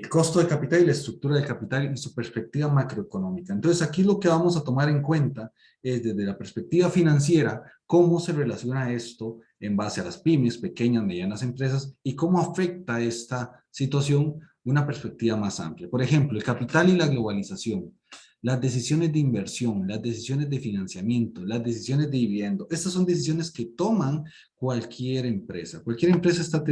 Costo de capital y la estructura de capital y su perspectiva macroeconómica. Entonces aquí lo que vamos a tomar en cuenta es desde la perspectiva financiera cómo se relaciona esto en base a las pymes, pequeñas, medianas empresas y cómo afecta esta situación una perspectiva más amplia. Por ejemplo, el capital y la globalización, las decisiones de inversión, las decisiones de financiamiento, las decisiones de dividendo. Estas son decisiones que toman cualquier empresa. Cualquier empresa está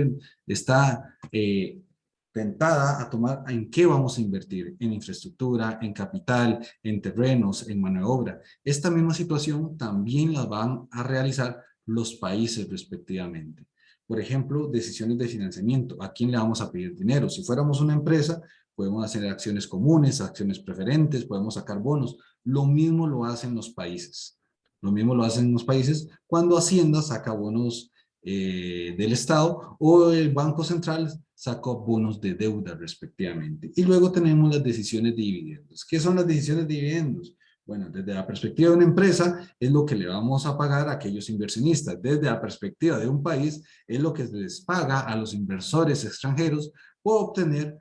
tentada a tomar en qué vamos a invertir, en infraestructura, en capital, en terrenos, en mano de obra. Esta misma situación también la van a realizar los países respectivamente. Por ejemplo, decisiones de financiamiento. ¿A quién le vamos a pedir dinero? Si fuéramos una empresa, podemos hacer acciones comunes, acciones preferentes, podemos sacar bonos. Lo mismo lo hacen los países. Lo mismo lo hacen los países cuando Hacienda saca bonos del Estado o el Banco Central sacó bonos de deuda respectivamente. Y luego tenemos las decisiones de dividendos. ¿Qué son las decisiones de dividendos? Bueno, desde la perspectiva de una empresa es lo que le vamos a pagar a aquellos inversionistas. Desde la perspectiva de un país es lo que les paga a los inversores extranjeros por obtener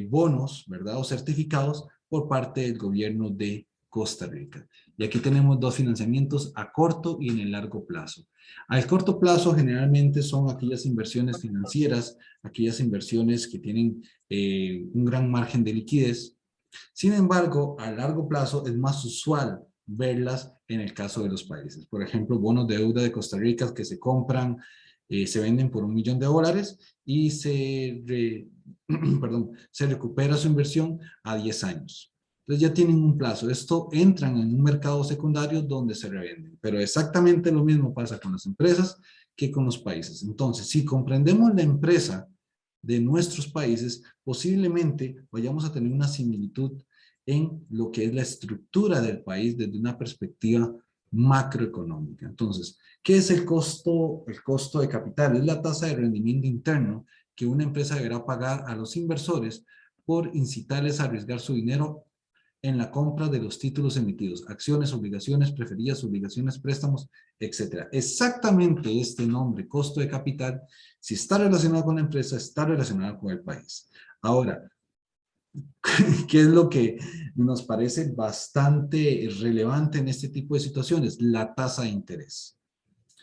bonos, ¿verdad? O certificados por parte del gobierno de Costa Rica. Y aquí tenemos 2 financiamientos a corto y en el largo plazo. Al corto plazo generalmente son aquellas inversiones financieras, aquellas inversiones que tienen un gran margen de liquidez. Sin embargo, a largo plazo es más usual verlas en el caso de los países. Por ejemplo, bonos de deuda de Costa Rica que se compran, se venden por $1 millón y se recupera su inversión a 10 años. Entonces ya tienen un plazo. Esto entran en un mercado secundario donde se revenden. Pero exactamente lo mismo pasa con las empresas que con los países. Entonces, si comprendemos la empresa de nuestros países, posiblemente vayamos a tener una similitud en lo que es la estructura del país desde una perspectiva macroeconómica. Entonces, ¿qué es el costo? El costo de capital es la tasa de rendimiento interno que una empresa deberá pagar a los inversores por incitarles a arriesgar su dinero en la compra de los títulos emitidos, acciones, obligaciones, preferidas, obligaciones, préstamos, etc. Exactamente este nombre, costo de capital, si está relacionado con la empresa, está relacionado con el país. Ahora, ¿qué es lo que nos parece bastante relevante en este tipo de situaciones? La tasa de interés.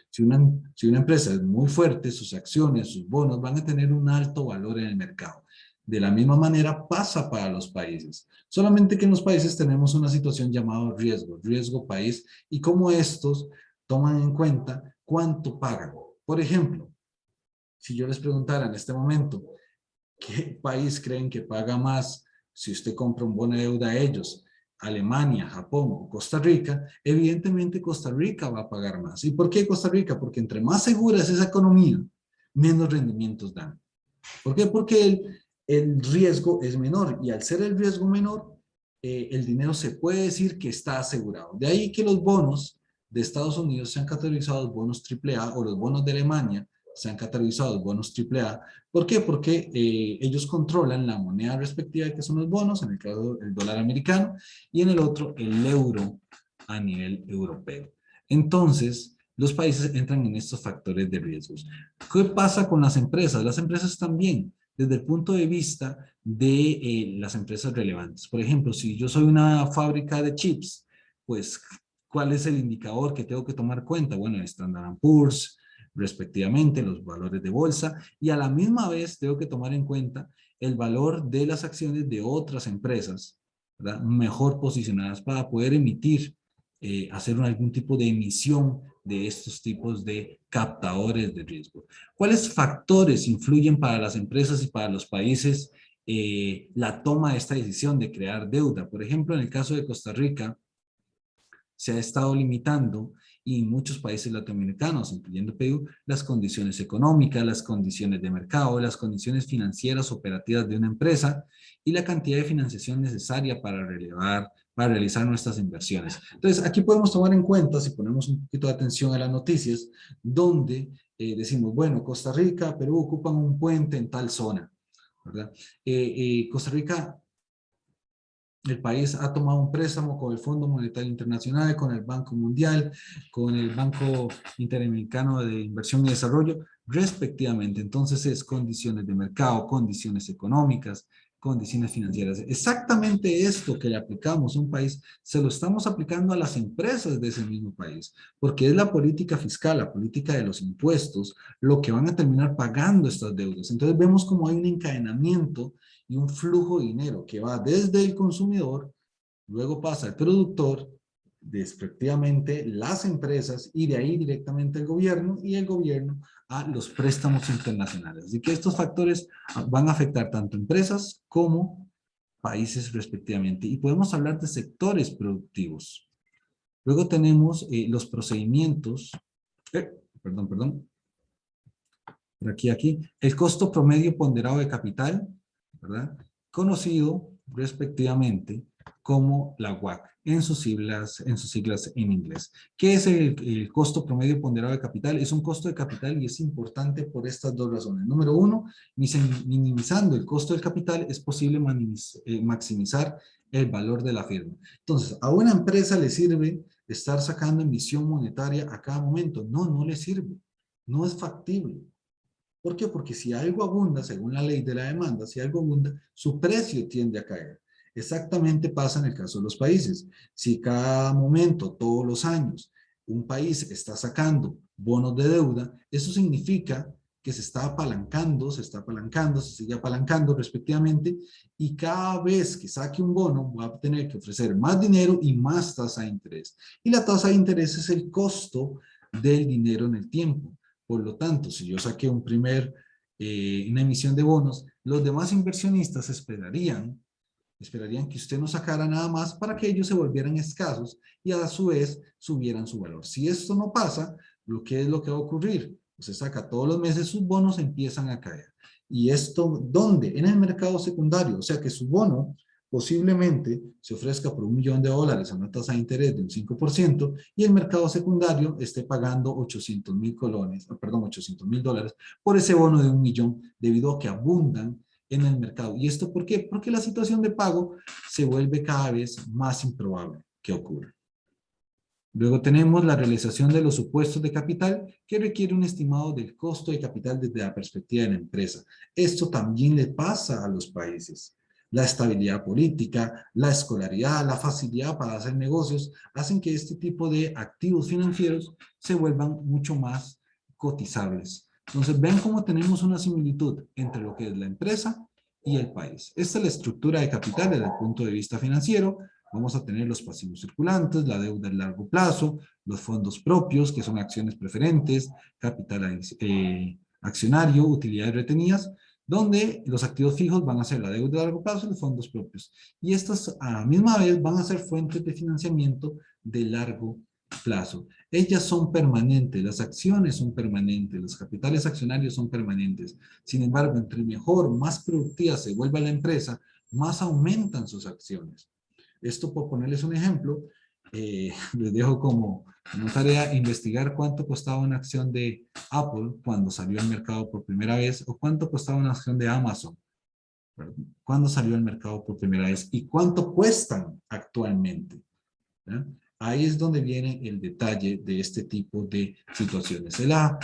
Si una empresa es muy fuerte, sus acciones, sus bonos van a tener un alto valor en el mercado. De la misma manera pasa para los países. Solamente que en los países tenemos una situación llamada riesgo país, y cómo estos toman en cuenta cuánto pagan. Por ejemplo, si yo les preguntara en este momento, ¿qué país creen que paga más si usted compra un bono de deuda a ellos? Alemania, Japón o Costa Rica. Evidentemente Costa Rica va a pagar más. ¿Y por qué Costa Rica? Porque entre más segura es esa economía, menos rendimientos dan. ¿Por qué? Porque el riesgo es menor, y al ser el riesgo menor, el dinero se puede decir que está asegurado. De ahí que los bonos de Estados Unidos sean categorizados bonos AAA, o los bonos de Alemania sean categorizados bonos AAA. ¿Por qué? Porque ellos controlan la moneda respectiva que son los bonos, en el caso el dólar americano, y en el otro el euro a nivel europeo. Entonces, los países entran en estos factores de riesgos. ¿Qué pasa con las empresas? Las empresas también, desde el punto de vista de las empresas relevantes. Por ejemplo, si yo soy una fábrica de chips, pues, ¿cuál es el indicador que tengo que tomar cuenta? Bueno, Standard & Poor's, respectivamente, los valores de bolsa, y a la misma vez tengo que tomar en cuenta el valor de las acciones de otras empresas, ¿verdad?, mejor posicionadas para poder emitir, hacer algún tipo de emisión de estos tipos de captadores de riesgo. ¿Cuáles factores influyen para las empresas y para los países la toma de esta decisión de crear deuda? Por ejemplo, en el caso de Costa Rica, se ha estado limitando, y en muchos países latinoamericanos, incluyendo Perú, las condiciones económicas, las condiciones de mercado, las condiciones financieras operativas de una empresa y la cantidad de financiación necesaria para realizar nuestras inversiones. Entonces, aquí podemos tomar en cuenta, si ponemos un poquito de atención a las noticias, donde decimos, bueno, Costa Rica, Perú ocupan un puente en tal zona, ¿verdad? Costa Rica, el país ha tomado un préstamo con el Fondo Monetario Internacional, con el Banco Mundial, con el Banco Interamericano de Inversión y Desarrollo, respectivamente. Entonces es condiciones de mercado, condiciones económicas, condiciones financieras. Exactamente esto que le aplicamos a un país, se lo estamos aplicando a las empresas de ese mismo país, porque es la política fiscal, la política de los impuestos, lo que van a terminar pagando estas deudas. Entonces vemos como hay un encadenamiento y un flujo de dinero que va desde el consumidor, luego pasa al productor, respectivamente las empresas, y de ahí directamente el gobierno, y el gobierno a los préstamos internacionales. Así que estos factores van a afectar tanto empresas como países respectivamente. Y podemos hablar de sectores productivos. Luego tenemos los procedimientos, perdón, por aquí, el costo promedio ponderado de capital, ¿verdad?, conocido respectivamente como la WACC en sus siglas en inglés. ¿Qué es el costo promedio ponderado de capital? Es un costo de capital y es importante por estas dos razones. Número uno, minimizando el costo del capital es posible maximizar el valor de la firma. Entonces, ¿a una empresa le sirve estar sacando emisión monetaria a cada momento? No, no le sirve. No es factible. ¿Por qué? Porque si algo abunda, según la ley de la demanda, si algo abunda, su precio tiende a caer. Exactamente pasa en el caso de los países. Si cada momento, todos los años, un país está sacando bonos de deuda, eso significa que se está apalancando, se sigue apalancando respectivamente, y cada vez que saque un bono va a tener que ofrecer más dinero y más tasa de interés. Y la tasa de interés es el costo del dinero en el tiempo. Por lo tanto, si yo saqué una emisión de bonos, los demás inversionistas esperarían que usted no sacara nada más para que ellos se volvieran escasos y a su vez subieran su valor. Si esto no pasa, ¿qué es lo que va a ocurrir? Usted saca todos los meses, sus bonos empiezan a caer. ¿Y esto dónde? En el mercado secundario. O sea que su bono posiblemente se ofrezca por $1 millón a una tasa de interés de un 5%, y el mercado secundario esté pagando $800,000 por ese bono de $1 millón, debido a que abundan en el mercado. ¿Y esto por qué? Porque la situación de pago se vuelve cada vez más improbable que ocurra. Luego tenemos la realización de los supuestos de capital, que requiere un estimado del costo de capital desde la perspectiva de la empresa. Esto también le pasa a los países. La estabilidad política, la escolaridad, la facilidad para hacer negocios, hacen que este tipo de activos financieros se vuelvan mucho más cotizables. Entonces, ven cómo tenemos una similitud entre lo que es la empresa y el país. Esta es la estructura de capital desde el punto de vista financiero. Vamos a tener los pasivos circulantes, la deuda a largo plazo, los fondos propios, que son acciones preferentes, capital accionario, utilidades retenidas, donde los activos fijos van a ser la deuda a largo plazo y los fondos propios. Y estas a la misma vez van a ser fuentes de financiamiento de largo plazo. Ellas son permanentes, las acciones son permanentes, los capitales accionarios son permanentes. Sin embargo, entre mejor, más productiva se vuelva la empresa, más aumentan sus acciones. Esto, por ponerles un ejemplo, les dejo como una tarea investigar cuánto costaba una acción de Apple cuando salió al mercado por primera vez, o cuánto costaba una acción de Amazon cuando salió al mercado por primera vez y cuánto cuestan actualmente. ¿Ya? Ahí es donde viene el detalle de este tipo de situaciones. Es la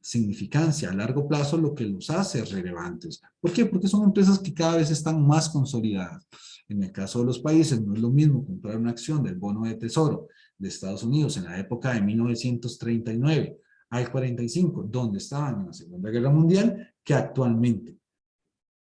significancia a largo plazo lo que los hace relevantes. ¿Por qué? Porque son empresas que cada vez están más consolidadas. En el caso de los países, no es lo mismo comprar una acción del bono de tesoro de Estados Unidos en la época de 1939 al 45, donde estaban en la Segunda Guerra Mundial, que actualmente.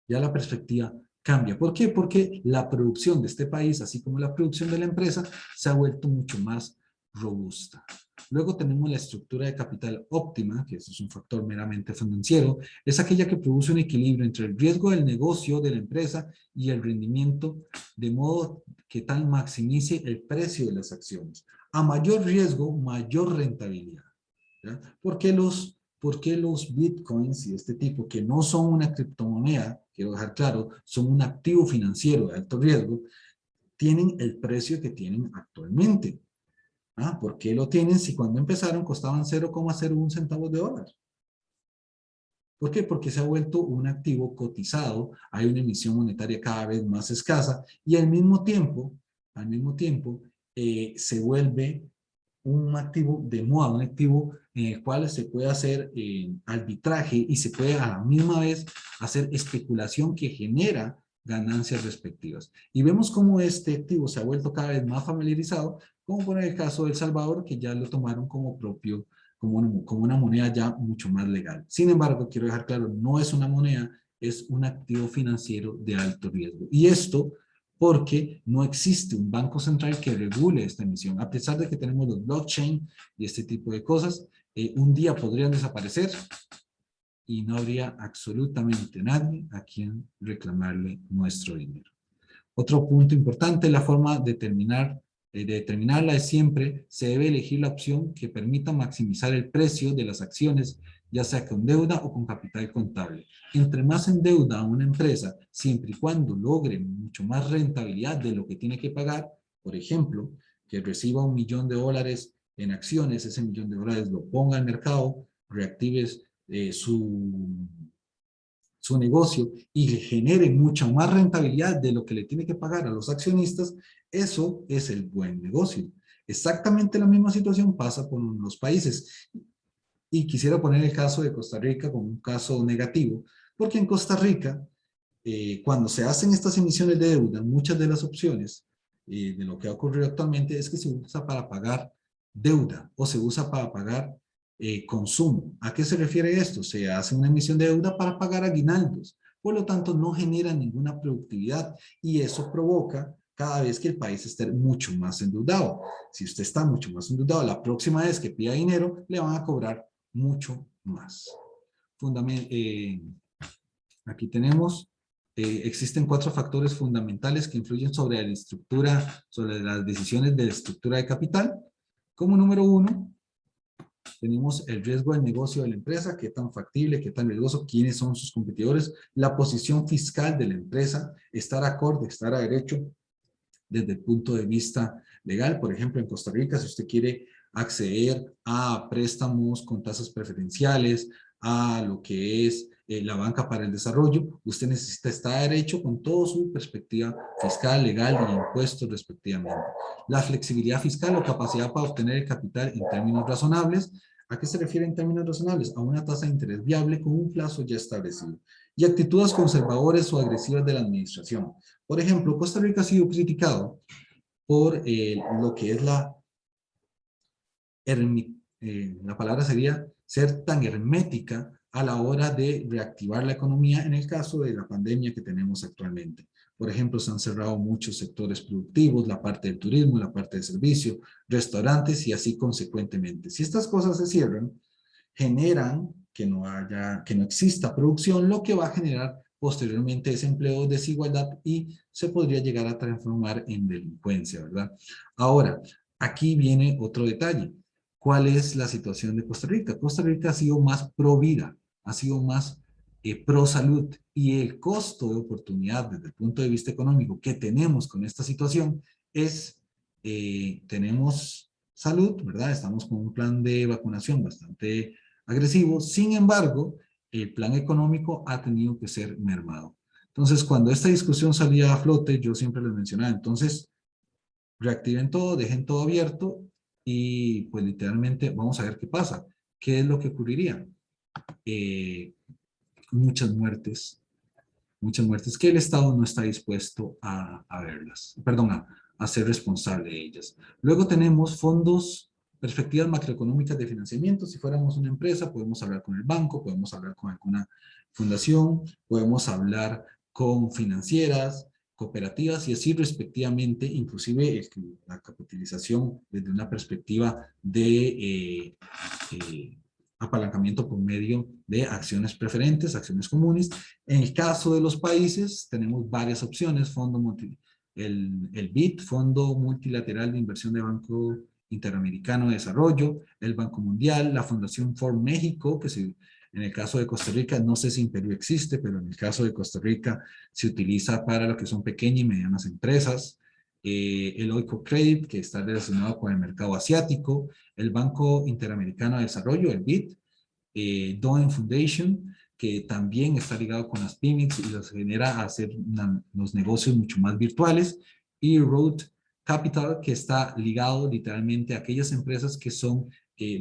Ya la perspectiva cambia. ¿Por qué? Porque la producción de este país, así como la producción de la empresa, se ha vuelto mucho más robusta. Luego tenemos la estructura de capital óptima, que es un factor meramente financiero, es aquella que produce un equilibrio entre el riesgo del negocio de la empresa y el rendimiento, de modo que tal maximice el precio de las acciones. A mayor riesgo, mayor rentabilidad. ¿Ya? ¿Por qué los bitcoins y este tipo, que no son una criptomoneda, quiero dejar claro, son un activo financiero de alto riesgo, tienen el precio que tienen actualmente? ¿Ah? ¿Por qué lo tienen si cuando empezaron costaban 0,01 centavos de dólar? ¿Por qué? Porque se ha vuelto un activo cotizado, hay una emisión monetaria cada vez más escasa y al mismo tiempo se vuelve un activo de moda, un activo en el cual se puede hacer arbitraje y se puede a la misma vez hacer especulación que genera ganancias respectivas. Y vemos cómo este activo se ha vuelto cada vez más familiarizado, como por el caso de El Salvador, que ya lo tomaron como propio, como una moneda ya mucho más legal. Sin embargo, quiero dejar claro, no es una moneda, es un activo financiero de alto riesgo. Y esto porque no existe un banco central que regule esta emisión. A pesar de que tenemos los blockchain y este tipo de cosas, un día podrían desaparecer y no habría absolutamente nadie a quien reclamarle nuestro dinero. Otro punto importante, la forma de determinarla es siempre, se debe elegir la opción que permita maximizar el precio de las acciones, ya sea con deuda o con capital contable. Entre más endeuda una empresa, siempre y cuando logre mucho más rentabilidad de lo que tiene que pagar, por ejemplo, que reciba $1 millón en acciones, ese $1 millón lo ponga al mercado, reactives su negocio y le genere mucha más rentabilidad de lo que le tiene que pagar a los accionistas, eso es el buen negocio. Exactamente la misma situación pasa con los países. Y quisiera poner el caso de Costa Rica como un caso negativo, porque en Costa Rica, cuando se hacen estas emisiones de deuda, muchas de las opciones de lo que ha ocurrido actualmente es que se usa para pagar deuda o se usa para pagar consumo. ¿A qué se refiere esto? Se hace una emisión de deuda para pagar aguinaldos, por lo tanto no genera ninguna productividad y eso provoca cada vez que el país esté mucho más endeudado. Si usted está mucho más endeudado, la próxima vez que pida dinero le van a cobrar mucho más. Aquí tenemos, existen 4 factores fundamentales que influyen sobre la estructura, sobre las decisiones de la estructura de capital. Como número 1, tenemos el riesgo del negocio de la empresa, qué tan factible, qué tan riesgoso, quiénes son sus competidores, la posición fiscal de la empresa, estar acorde, estar a derecho desde el punto de vista legal. Por ejemplo, en Costa Rica, si usted quiere acceder a préstamos con tasas preferenciales, a lo que es la banca para el desarrollo, usted necesita estar derecho con toda su perspectiva fiscal, legal y impuestos respectivamente. La flexibilidad fiscal o capacidad para obtener el capital en términos razonables. ¿A qué se refiere en términos razonables? A una tasa de interés viable con un plazo ya establecido. Y actitudes conservadoras o agresivas de la administración. Por ejemplo, Costa Rica ha sido criticado por lo que es la palabra sería ser tan hermética a la hora de reactivar la economía en el caso de la pandemia que tenemos actualmente. Por ejemplo, se han cerrado muchos sectores productivos, la parte del turismo, la parte de servicio, restaurantes y así consecuentemente. Si estas cosas se cierran, generan que no exista producción, lo que va a generar posteriormente desempleo, desigualdad y se podría llegar a transformar en delincuencia, ¿verdad? Ahora, aquí viene otro detalle. ¿Cuál es la situación de Costa Rica? Costa Rica ha sido más pro vida, ha sido más pro salud y el costo de oportunidad desde el punto de vista económico que tenemos con esta situación es, tenemos salud, ¿verdad? Estamos con un plan de vacunación bastante agresivo, sin embargo, el plan económico ha tenido que ser mermado. Entonces, cuando esta discusión salía a flote, yo siempre les mencionaba, entonces, reactiven todo, dejen todo abierto y pues literalmente vamos a ver qué pasa. ¿Qué es lo que ocurriría? Muchas muertes que el Estado no está dispuesto a verlas, perdón, a ser responsable de ellas. Luego tenemos fondos, perspectivas macroeconómicas de financiamiento. Si fuéramos una empresa, podemos hablar con el banco, podemos hablar con alguna fundación, podemos hablar con financieras, cooperativas y así respectivamente, inclusive la capitalización desde una perspectiva de apalancamiento por medio de acciones preferentes, acciones comunes. En el caso de los países, tenemos varias opciones, el BID, Fondo Multilateral de Inversión de Banco Interamericano de Desarrollo, el Banco Mundial, la Fundación Ford México, que en el caso de Costa Rica, no sé si en Perú existe, pero en el caso de Costa Rica se utiliza para lo que son pequeñas y medianas empresas, el OICO Credit, que está relacionado con el mercado asiático, el Banco Interamericano de Desarrollo, el BID, Doen Foundation, que también está ligado con las pymes y los genera a hacer los negocios mucho más virtuales, y Road Capital, que está ligado literalmente a aquellas empresas que son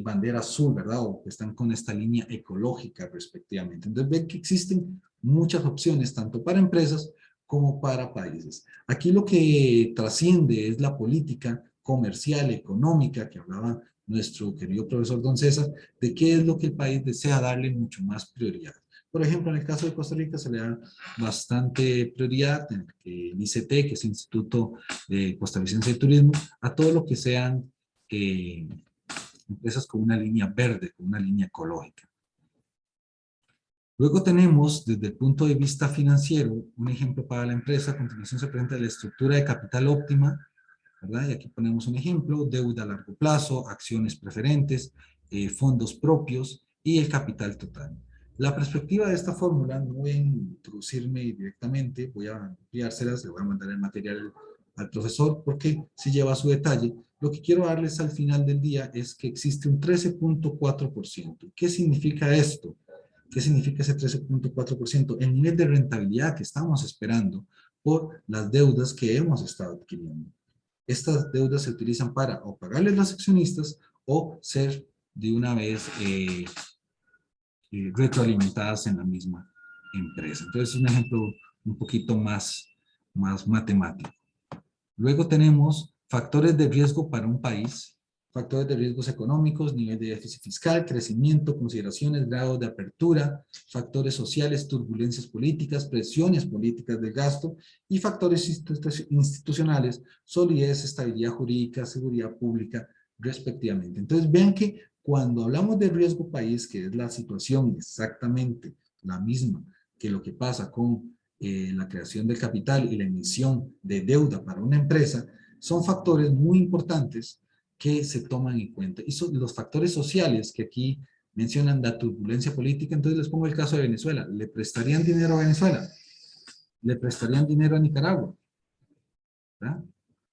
bandera azul, ¿verdad? O que están con esta línea ecológica respectivamente. Entonces ven que existen muchas opciones, tanto para empresas como para países. Aquí lo que trasciende es la política comercial, económica, que hablaba nuestro querido profesor Don César, de qué es lo que el país desea darle mucho más prioridad. Por ejemplo, en el caso de Costa Rica se le da bastante prioridad en el ICT, que es el Instituto Costarricense de Turismo, a todo lo que sean empresas con una línea verde, con una línea ecológica. Luego tenemos, desde el punto de vista financiero, un ejemplo para la empresa. A continuación se presenta la estructura de capital óptima, ¿verdad? Y aquí ponemos un ejemplo: deuda a largo plazo, acciones preferentes, fondos propios y el capital total. La perspectiva de esta fórmula, no voy a introducirme directamente, voy a ampliárselas, le voy a mandar el material al profesor porque si lleva su detalle. Lo que quiero darles al final del día es que existe un 13.4%. ¿Qué significa esto? ¿Qué significa ese 13.4%? El nivel de rentabilidad que estamos esperando por las deudas que hemos estado adquiriendo. Estas deudas se utilizan para o pagarles a los accionistas o ser de una vez retroalimentadas en la misma empresa. Entonces es un ejemplo un poquito más matemático. Luego tenemos factores de riesgo para un país, factores de riesgos económicos, nivel de déficit fiscal, crecimiento, consideraciones, grado de apertura, factores sociales, turbulencias políticas, presiones políticas de gasto y factores institucionales, solidez, estabilidad jurídica, seguridad pública, respectivamente. Entonces vean que cuando hablamos de riesgo país, que es la situación exactamente la misma que lo que pasa con la creación del capital y la emisión de deuda para una empresa, son factores muy importantes que se toman en cuenta. Y son los factores sociales que aquí mencionan la turbulencia política. Entonces les pongo el caso de Venezuela. ¿Le prestarían dinero a Venezuela? ¿Le prestarían dinero a Nicaragua? ¿verdad?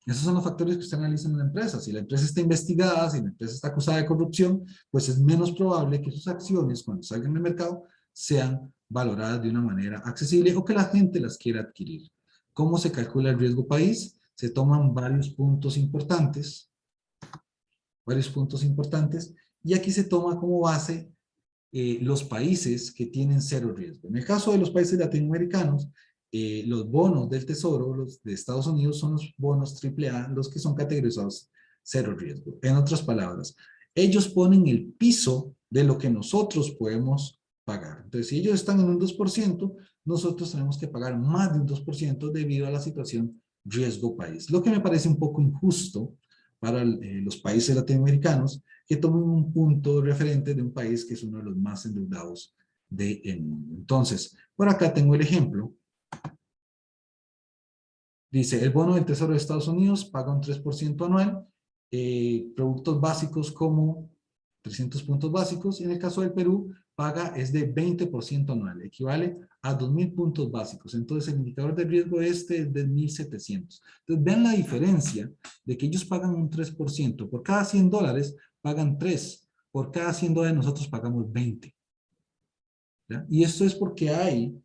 Esos son los factores que usted analiza en una empresa. Si la empresa está investigada, si la empresa está acusada de corrupción, pues es menos probable que sus acciones, cuando salgan del mercado, sean valoradas de una manera accesible o que la gente las quiera adquirir. ¿Cómo se calcula el riesgo país? Se toman varios puntos importantes, y aquí se toma como base los países que tienen cero riesgo. En el caso de los países latinoamericanos, los bonos del Tesoro, los de Estados Unidos, son los bonos AAA, los que son categorizados cero riesgo. En otras palabras, ellos ponen el piso de lo que nosotros podemos pagar. Entonces, si ellos están en un 2%, nosotros tenemos que pagar más de un 2% debido a la situación riesgo país. Lo que me parece un poco injusto para los países latinoamericanos que tomen un punto referente de un país que es uno de los más endeudados del mundo. Entonces, por acá tengo el ejemplo. Dice, el bono del Tesoro de Estados Unidos paga un 3% anual, productos básicos como 300 puntos básicos, y en el caso del Perú, paga es de 20% anual, equivale a 2.000 puntos básicos. Entonces, el indicador de riesgo este es de 1.700. Entonces, vean la diferencia de que ellos pagan un 3%. Por cada $100 pagan 3. Por cada $100 nosotros pagamos 20. ¿Ya? Y esto es porque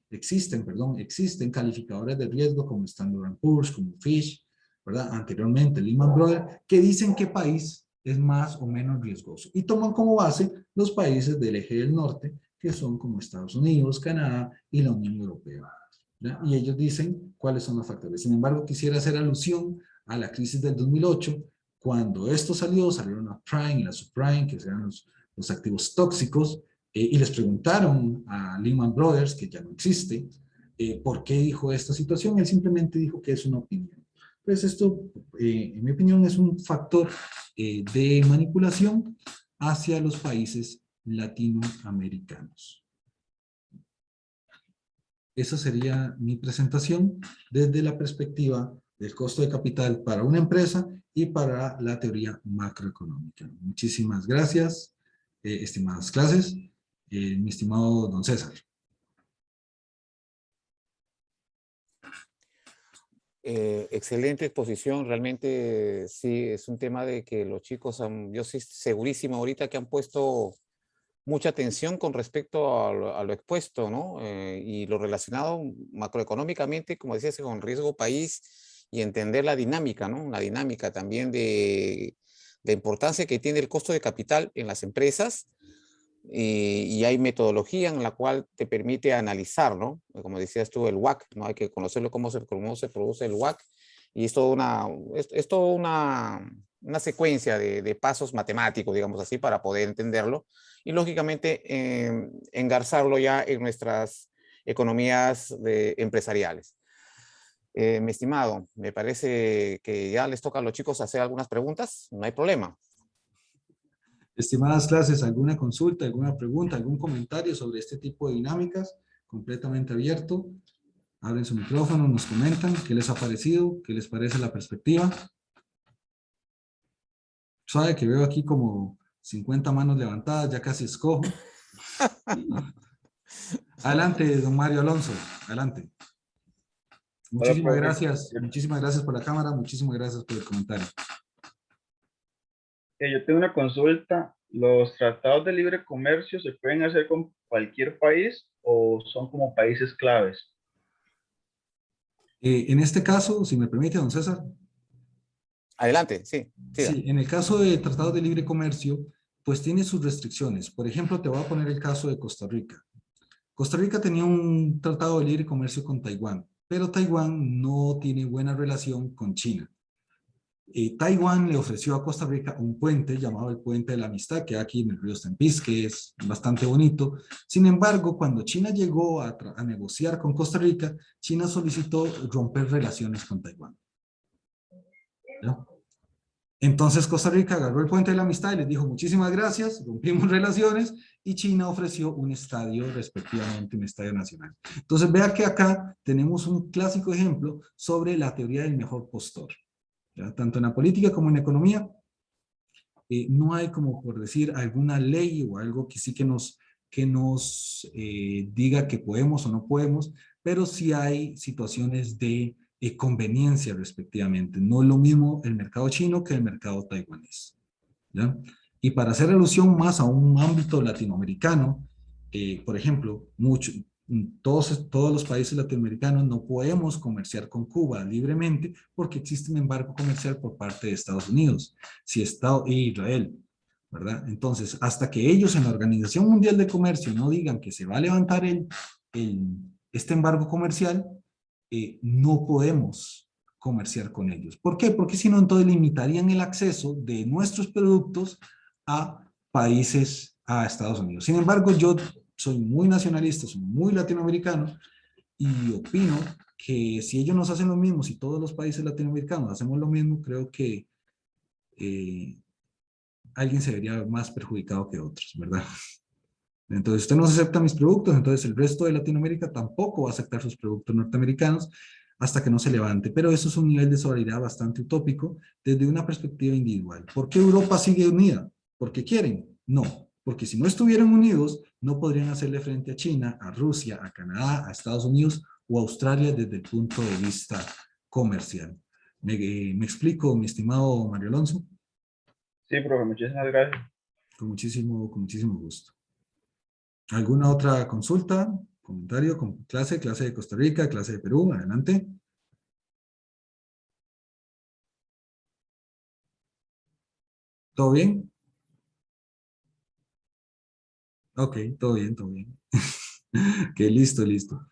existen calificadores de riesgo como Standard & Poor's, como Fitch, ¿verdad? Anteriormente Lehman Brothers, que dicen qué país es más o menos riesgoso. Y toman como base los países del eje del norte, que son como Estados Unidos, Canadá y la Unión Europea. ¿Ya? Y ellos dicen cuáles son los factores. Sin embargo, quisiera hacer alusión a la crisis del 2008, cuando esto salieron la prime y la subprime, que eran los activos tóxicos, y les preguntaron a Lehman Brothers, que ya no existe, por qué dijo esta situación. Él simplemente dijo que es una opinión. Pues esto, en mi opinión, es un factor de manipulación hacia los países latinoamericanos. Esa sería mi presentación desde la perspectiva del costo de capital para una empresa y para la teoría macroeconómica. Muchísimas gracias, estimadas clases. Mi estimado don César. Excelente exposición, realmente sí, es un tema de que los chicos, yo estoy segurísimo ahorita que han puesto mucha atención con respecto a lo expuesto, ¿no? Y lo relacionado macroeconómicamente, como decías, con riesgo país y entender la dinámica, ¿no? La dinámica también de la importancia que tiene el costo de capital en las empresas. Y hay metodología en la cual te permite analizar, ¿no? Como decías tú, el WACC, ¿no? Hay que conocerlo cómo se produce el WACC, y es toda una secuencia de pasos matemáticos, digamos así, para poder entenderlo, y lógicamente engarzarlo ya en nuestras economías empresariales. Mi estimado, me parece que ya les toca a los chicos hacer algunas preguntas, no hay problema. Estimadas clases, ¿alguna consulta, alguna pregunta, algún comentario sobre este tipo de dinámicas? Completamente abierto. Abren su micrófono, nos comentan qué les ha parecido, qué les parece la perspectiva. Sabe que veo aquí como 50 manos levantadas, ya casi escojo. Adelante, don Mario Alonso, adelante. Muchísimas gracias por la cámara, muchísimas gracias por el comentario. Yo tengo una consulta. ¿Los tratados de libre comercio se pueden hacer con cualquier país o son como países claves? En este caso, si me permite, don César. Adelante, sí. Sí, en el caso de tratados de libre comercio, pues tiene sus restricciones. Por ejemplo, te voy a poner el caso de Costa Rica. Costa Rica tenía un tratado de libre comercio con Taiwán, pero Taiwán no tiene buena relación con China. Taiwán le ofreció a Costa Rica un puente llamado el Puente de la Amistad, que aquí en el río Tempiz, que es bastante bonito. Sin embargo, cuando China llegó a negociar con Costa Rica, China solicitó romper relaciones con Taiwán. ¿No? Entonces Costa Rica agarró el Puente de la Amistad y les dijo muchísimas gracias, rompimos relaciones, y China ofreció un estadio, respectivamente un estadio nacional. Entonces vea que acá tenemos un clásico ejemplo sobre la teoría del mejor postor. ¿Ya? Tanto en la política como en la economía, no hay como por decir alguna ley o algo que sí que nos diga que podemos o no podemos, pero sí hay situaciones de conveniencia respectivamente. No es lo mismo el mercado chino que el mercado taiwanés. ¿Ya? Y para hacer alusión más a un ámbito latinoamericano, por ejemplo, todos los países latinoamericanos no podemos comerciar con Cuba libremente porque existe un embargo comercial por parte de Estados Unidos e Israel, ¿verdad? Entonces, hasta que ellos en la Organización Mundial de Comercio no digan que se va a levantar este embargo comercial, no podemos comerciar con ellos. ¿Por qué? Porque si no, entonces limitarían el acceso de nuestros productos a países, a Estados Unidos. Sin embargo, yo soy muy nacionalista, soy muy latinoamericano y opino que si ellos nos hacen lo mismo, si todos los países latinoamericanos hacemos lo mismo, creo que eh, alguien se vería más perjudicado que otros, ¿verdad? Entonces, usted no acepta mis productos, entonces el resto de Latinoamérica tampoco va a aceptar sus productos norteamericanos hasta que no se levante. Pero eso es un nivel de solidaridad bastante utópico desde una perspectiva individual. ¿Por qué Europa sigue unida? ¿Porque quieren? No. Porque si no estuvieran unidos, no podrían hacerle frente a China, a Rusia, a Canadá, a Estados Unidos o a Australia desde el punto de vista comercial. ¿Me explico, mi estimado Mario Alonso? Sí, profe, muchísimas gracias. Con muchísimo gusto. ¿Alguna otra consulta, comentario, clase de Costa Rica, clase de Perú? Adelante. ¿Todo bien? Ok, todo bien, todo bien. Ok, listo, listo.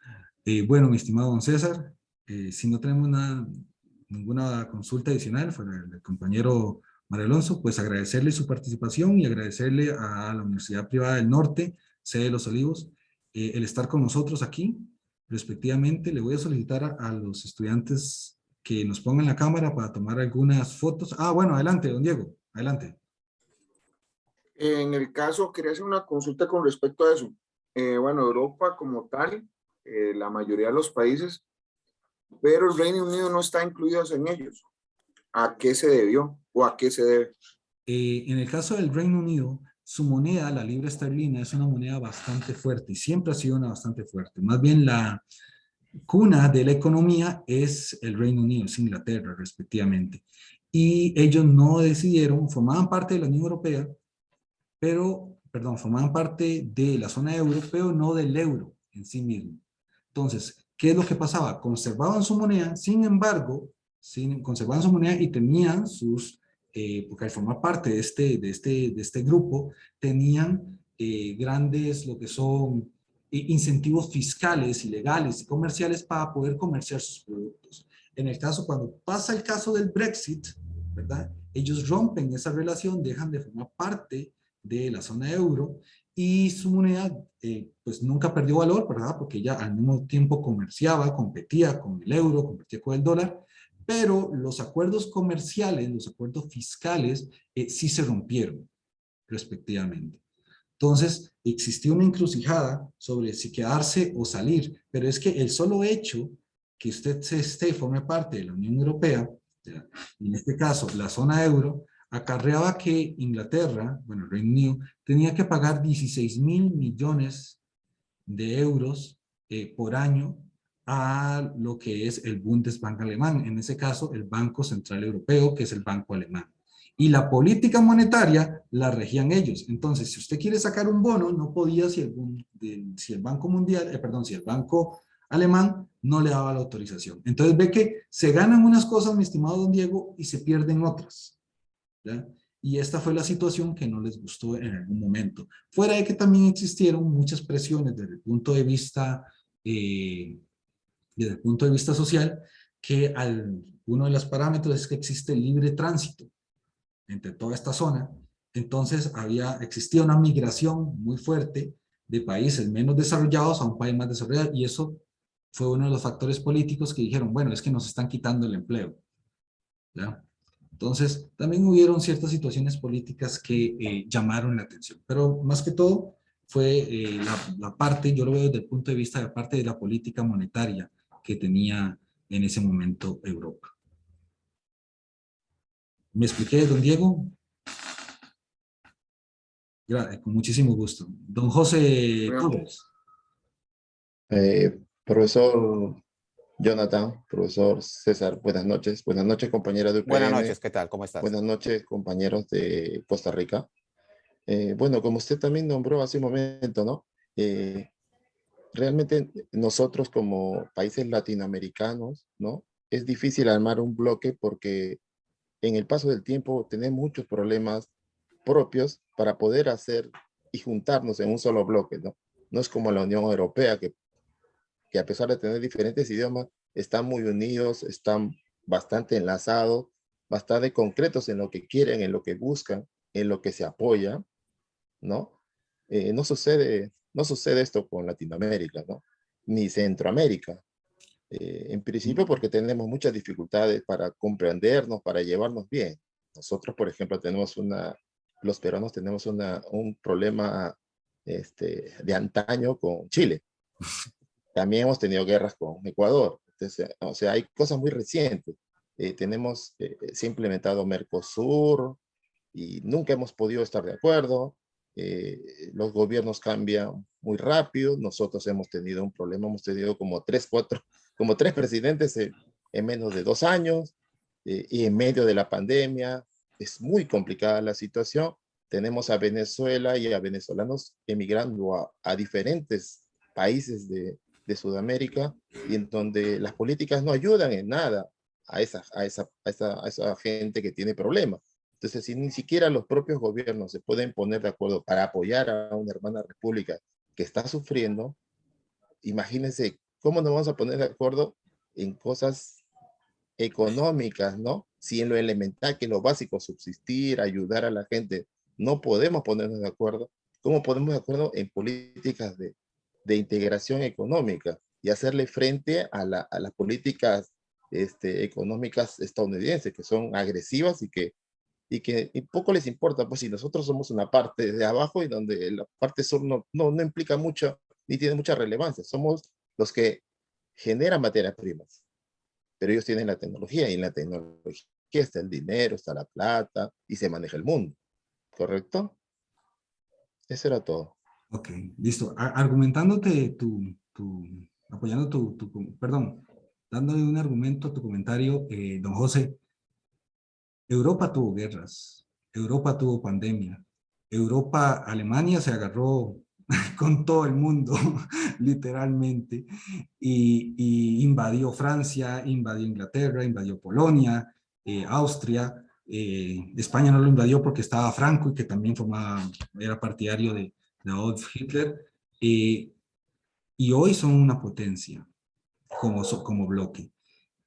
Bueno, mi estimado don César, si no tenemos ninguna consulta adicional fuera del compañero Mario Alonso, pues agradecerle su participación y agradecerle a la Universidad Privada del Norte, sede de Los Olivos, el estar con nosotros aquí. Respectivamente, le voy a solicitar a los estudiantes que nos pongan la cámara para tomar algunas fotos. Ah, bueno, adelante, don Diego, adelante. En el caso, quería hacer una consulta con respecto a eso. Bueno, Europa como tal, la mayoría de los países, pero el Reino Unido no está incluido en ellos. ¿A qué se debió o a qué se debe? En el caso del Reino Unido, su moneda, la libra esterlina, es una moneda bastante fuerte y siempre ha sido una bastante fuerte. Más bien la cuna de la economía es el Reino Unido, es Inglaterra, respectivamente. Y ellos no decidieron, formaban parte de la Unión Europea, pero, perdón, formaban parte de la zona euro, pero no del euro en sí mismo. Entonces, ¿qué es lo que pasaba? Conservaban su moneda, sin embargo, conservaban su moneda y tenían sus, porque al formar parte de este grupo, tenían grandes, lo que son incentivos fiscales y legales y comerciales para poder comerciar sus productos. En el caso, cuando pasa el caso del Brexit, ¿verdad? Ellos rompen esa relación, dejan de formar parte de la zona euro y su moneda pues nunca perdió valor, ¿verdad? Porque ella al mismo tiempo comerciaba, competía con el euro, competía con el dólar, pero los acuerdos comerciales, los acuerdos fiscales sí se rompieron respectivamente. Entonces, existió una encrucijada sobre si quedarse o salir, pero es que el solo hecho que usted forme parte de la Unión Europea, en este caso la zona euro, acarreaba que Inglaterra, bueno, el Reino Unido, tenía que pagar 16.000 millones de euros por año a lo que es el Bundesbank alemán, en ese caso el Banco Central Europeo, que es el banco alemán. Y la política monetaria la regían ellos. Entonces, si usted quiere sacar un bono, no podía si el Banco Mundial, perdón, si el Banco Alemán no le daba la autorización. Entonces ve que se ganan unas cosas, mi estimado don Diego, y se pierden otras, ¿ya? Y esta fue la situación que no les gustó en algún momento. Fuera de que también existieron muchas presiones desde el punto de vista, desde el punto de vista social, que uno de los parámetros es que existe libre tránsito entre toda esta zona. Entonces existía una migración muy fuerte de países menos desarrollados a un país más desarrollado, y eso fue uno de los factores políticos que dijeron, bueno, es que nos están quitando el empleo, ¿ya? Entonces, también hubieron ciertas situaciones políticas que llamaron la atención, pero más que todo fue la parte, yo lo veo desde el punto de vista de la parte de la política monetaria que tenía en ese momento Europa. ¿Me expliqué, don Diego? Con muchísimo gusto. Don José Torres. Profesor Jonathan, profesor César, buenas noches. Buenas noches, compañeros de UPN. Buenas noches, ¿qué tal? ¿Cómo estás? Buenas noches, compañeros de Costa Rica. Bueno, como usted también nombró hace un momento, ¿no? Realmente nosotros como países latinoamericanos, ¿no? Es difícil armar un bloque porque en el paso del tiempo tenemos muchos problemas propios para poder hacer y juntarnos en un solo bloque, ¿no? No es como la Unión Europea, que a pesar de tener diferentes idiomas, están muy unidos, están bastante enlazados, bastante concretos en lo que quieren, en lo que buscan, en lo que se apoya, ¿no? No sucede No sucede esto con Latinoamérica, ¿no? Ni Centroamérica. En principio porque tenemos muchas dificultades para comprendernos, para llevarnos bien. Nosotros, por ejemplo, los peruanos tenemos un problema de antaño con Chile. También hemos tenido guerras con Ecuador. Entonces, o sea, hay cosas muy recientes. Se ha implementado Mercosur y nunca hemos podido estar de acuerdo. Los gobiernos cambian muy rápido. Nosotros hemos tenido un problema, hemos tenido como tres presidentes en menos de 2 años, y en medio de la pandemia. Es muy complicada la situación. Tenemos a Venezuela y a venezolanos emigrando a diferentes países de Sudamérica, y en donde las políticas no ayudan en nada a esa gente que tiene problemas. Entonces, si ni siquiera los propios gobiernos se pueden poner de acuerdo para apoyar a una hermana república que está sufriendo, imagínense cómo nos vamos a poner de acuerdo en cosas económicas, ¿no? Si en lo elemental, que es lo básico, subsistir, ayudar a la gente, no podemos ponernos de acuerdo. ¿Cómo podemos de acuerdo en políticas de integración económica y hacerle frente a las políticas económicas estadounidenses, que son agresivas y poco les importa? Pues si nosotros somos una parte de abajo y donde la parte sur no implica mucho ni tiene mucha relevancia. Somos los que generan materias primas, pero ellos tienen la tecnología, y en la tecnología está el dinero, está la plata y se maneja el mundo, ¿correcto? Eso era todo. Ok, listo. Argumentándote apoyando perdón, dándole un argumento a tu comentario, don José, Europa tuvo guerras, Europa tuvo pandemia, Alemania se agarró con todo el mundo, literalmente, y invadió Francia, invadió Inglaterra, invadió Polonia, Austria. España no lo invadió porque estaba Franco y que también era partidario de Adolf Hitler, y hoy son una potencia como bloque.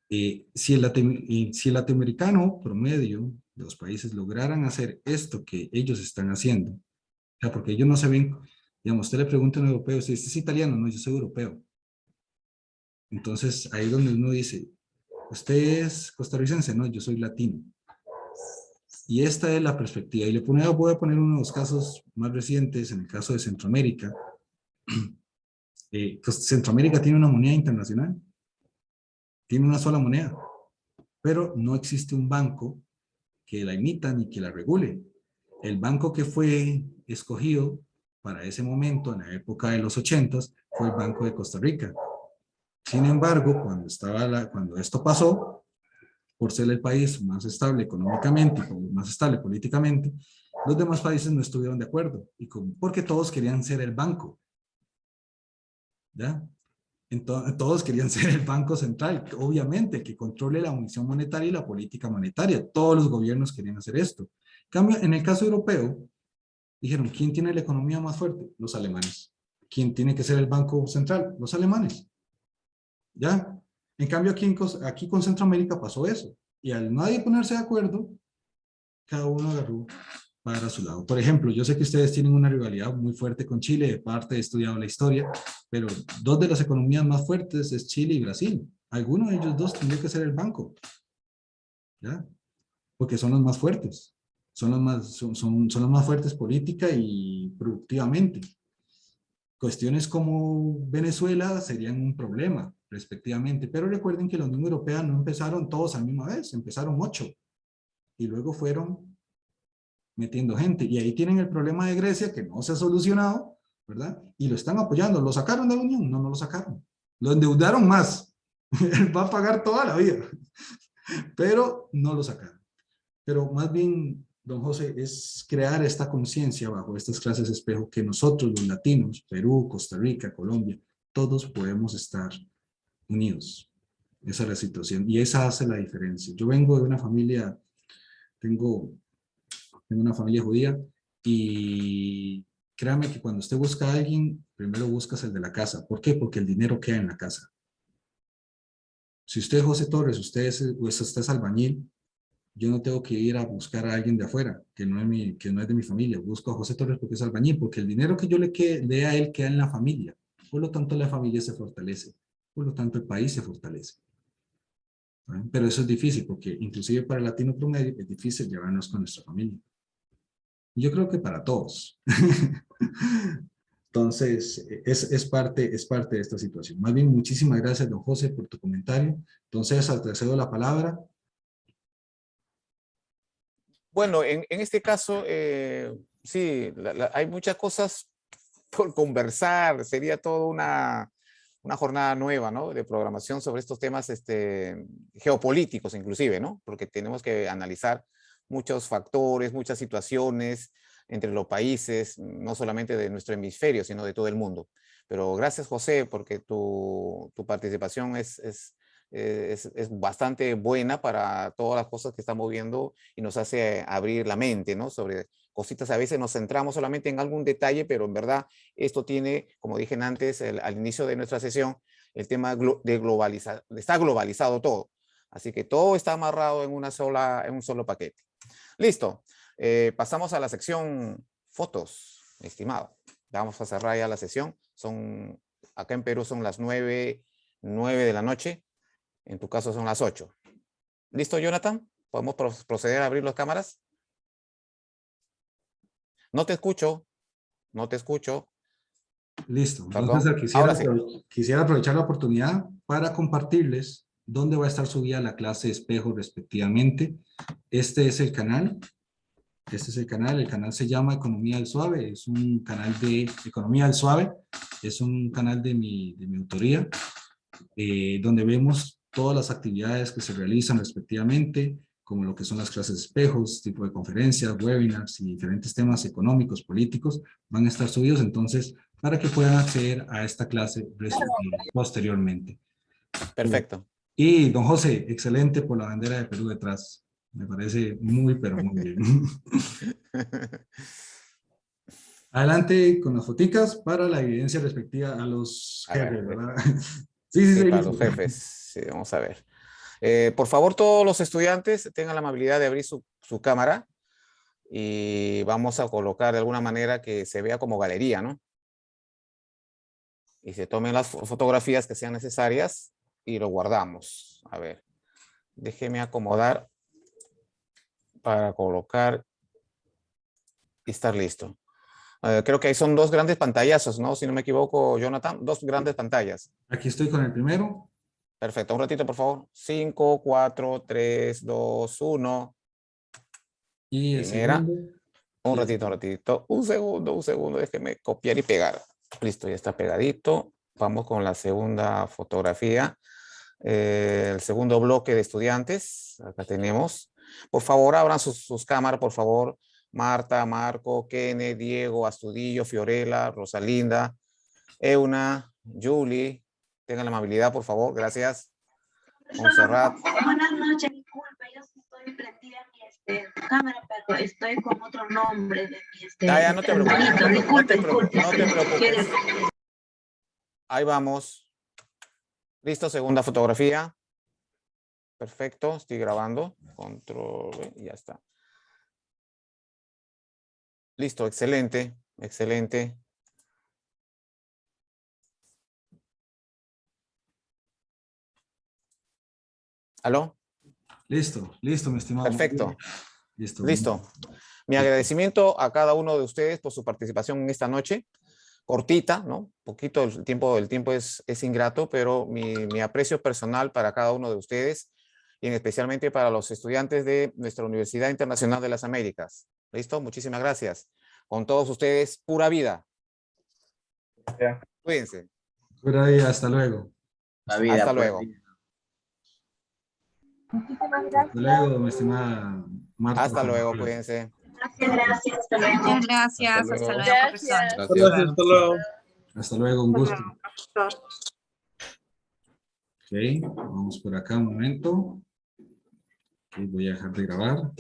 Si el latinoamericano promedio de los países lograran hacer esto que ellos están haciendo, o sea, porque ellos no se ven, digamos, usted le pregunta a un europeo, ¿usted es italiano? No, yo soy europeo. Entonces, ahí es donde uno dice, ¿usted es costarricense? No, yo soy latino. Y esta es la perspectiva. Y voy a poner uno de los casos más recientes, en el caso de Centroamérica. Pues Centroamérica tiene una moneda internacional, tiene una sola moneda, pero no existe un banco que la imita ni que la regule. El banco que fue escogido para ese momento, en la época de los 80s, fue el Banco de Costa Rica. Sin embargo, cuando esto pasó, por ser el país más estable económicamente y más estable políticamente, los demás países no estuvieron de acuerdo, porque todos querían ser el banco. ¿Ya? Entonces, todos querían ser el Banco Central, obviamente, que controle la emisión monetaria y la política monetaria. Todos los gobiernos querían hacer esto. En cambio, en el caso europeo, dijeron, ¿quién tiene la economía más fuerte? Los alemanes. ¿Quién tiene que ser el Banco Central? Los alemanes. ¿Ya? En cambio, aquí con Centroamérica pasó eso. Y al nadie ponerse de acuerdo, cada uno agarró para su lado. Por ejemplo, yo sé que ustedes tienen una rivalidad muy fuerte con Chile, de parte he estudiado la historia, pero dos de las economías más fuertes es Chile y Brasil. Alguno de ellos dos tendría que ser el banco, ¿ya? Porque son los más fuertes, son los más fuertes política y productivamente. Cuestiones como Venezuela serían un problema, respectivamente, pero recuerden que la Unión Europea no empezaron todos a la misma vez, empezaron 8, y luego fueron metiendo gente. Y ahí tienen el problema de Grecia, que no se ha solucionado, ¿verdad? Y lo están apoyando. ¿Lo sacaron de la Unión? No, no lo sacaron. Lo endeudaron más. Él va a pagar toda la vida. Pero no lo sacaron. Pero más bien, don José, es crear esta conciencia bajo estas clases espejo que nosotros, los latinos, Perú, Costa Rica, Colombia, todos podemos estar unidos. Esa es la situación. Y esa hace la diferencia. Yo vengo de una familia, tengo una familia judía, y créame que cuando usted busca a alguien, primero buscas el de la casa. ¿Por qué? Porque el dinero queda en la casa. Si usted es José Torres, usted es albañil, yo no tengo que ir a buscar a alguien de afuera, que no es de mi familia. Busco a José Torres porque es albañil, porque el dinero que yo le dé a él queda en la familia. Por lo tanto, la familia se fortalece. Por lo tanto, el país se fortalece. ¿Vale? Pero eso es difícil, porque inclusive para el latino promedio es difícil llevarnos con nuestra familia. Yo creo que para todos. Entonces, es parte de esta situación. Más bien, muchísimas gracias, don José, por tu comentario. Entonces, te cedo la palabra. Bueno, en este caso, sí, hay muchas cosas por conversar. Sería toda una jornada nueva, ¿no? De programación sobre estos temas geopolíticos, inclusive, ¿no? Porque tenemos que analizar muchos factores, muchas situaciones entre los países, no solamente de nuestro hemisferio, sino de todo el mundo. Pero gracias, José, porque tu participación es bastante buena para todas las cosas que estamos viendo y nos hace abrir la mente, ¿no? Sobre cositas, a veces nos centramos solamente en algún detalle, pero en verdad esto tiene, como dije antes, al inicio de nuestra sesión, el tema de globalizar, está globalizado todo. Así que todo está amarrado en un solo paquete. Listo. Pasamos a la sección fotos, estimado. Vamos a cerrar ya la sesión. Acá en Perú son las 9 de la noche. En tu caso son las 8. ¿Listo, Jonathan? ¿Podemos proceder a abrir las cámaras? No te escucho. No te escucho. Listo. Perdón. Entonces, Ahora sí. quisiera aprovechar la oportunidad para compartirles dónde va a estar subida la clase de espejo respectivamente. Este es el canal. El canal se llama Economía del Suave, es un canal de Economía del Suave, es un canal de mi autoría, donde vemos todas las actividades que se realizan respectivamente, como lo que son las clases de espejos, tipo de conferencias, webinars y diferentes temas económicos, políticos, van a estar subidos entonces para que puedan acceder a esta clase posteriormente. Perfecto. Y don José, excelente por la bandera de Perú detrás. Me parece muy, pero muy bien. Adelante con las foticas para la evidencia respectiva a los jefes, ¿verdad? Sí, para los jefes. Sí, vamos a ver. Por favor, todos los estudiantes tengan la amabilidad de abrir su cámara y vamos a colocar de alguna manera que se vea como galería, ¿no? Y se tomen las fotografías que sean necesarias y lo guardamos. A ver, déjeme acomodar para colocar y estar listo. Creo que ahí son dos grandes pantallazos, ¿no? Si no me equivoco, Jonathan, dos grandes pantallas. Aquí estoy con el primero. Perfecto, un ratito, por favor. 5, 4, 3, 2, 1. Y el segundo. Un ratito. Un segundo, déjeme copiar y pegar. Listo, ya está pegadito. Vamos con la segunda fotografía. El segundo bloque de estudiantes. Acá tenemos. Por favor, abran sus cámaras, por favor. Marta, Marco, Kene, Diego, Astudillo, Fiorella, Rosalinda, Euna, Julie. Tengan la amabilidad, por favor. Gracias. Montserrat. Buenas noches, disculpe, yo estoy prendida en mi cámara, pero estoy con otro nombre de mi ya, no te preocupes. Disculpe. No te preocupes. Ahí vamos. Listo, segunda fotografía. Perfecto, estoy grabando. Control, y ya está. Listo, excelente, excelente. ¿Aló? Listo, mi estimado. Perfecto. Listo. Mi agradecimiento a cada uno de ustedes por su participación en esta noche. Cortita, ¿no? Poquito, el tiempo es ingrato, pero mi aprecio personal para cada uno de ustedes y especialmente para los estudiantes de nuestra Universidad Internacional de las Américas. ¿Listo? Muchísimas gracias. Con todos ustedes, pura vida. Cuídense. Pura vida, hasta luego. Hasta luego. Hasta luego, mi estimada Marta. Hasta luego, cuídense. Gracias, hasta luego. Muchas gracias, hasta luego, profesor. Gracias, hasta luego. Hasta luego, un gusto. Ok, vamos por acá un momento. Okay, voy a dejar de grabar.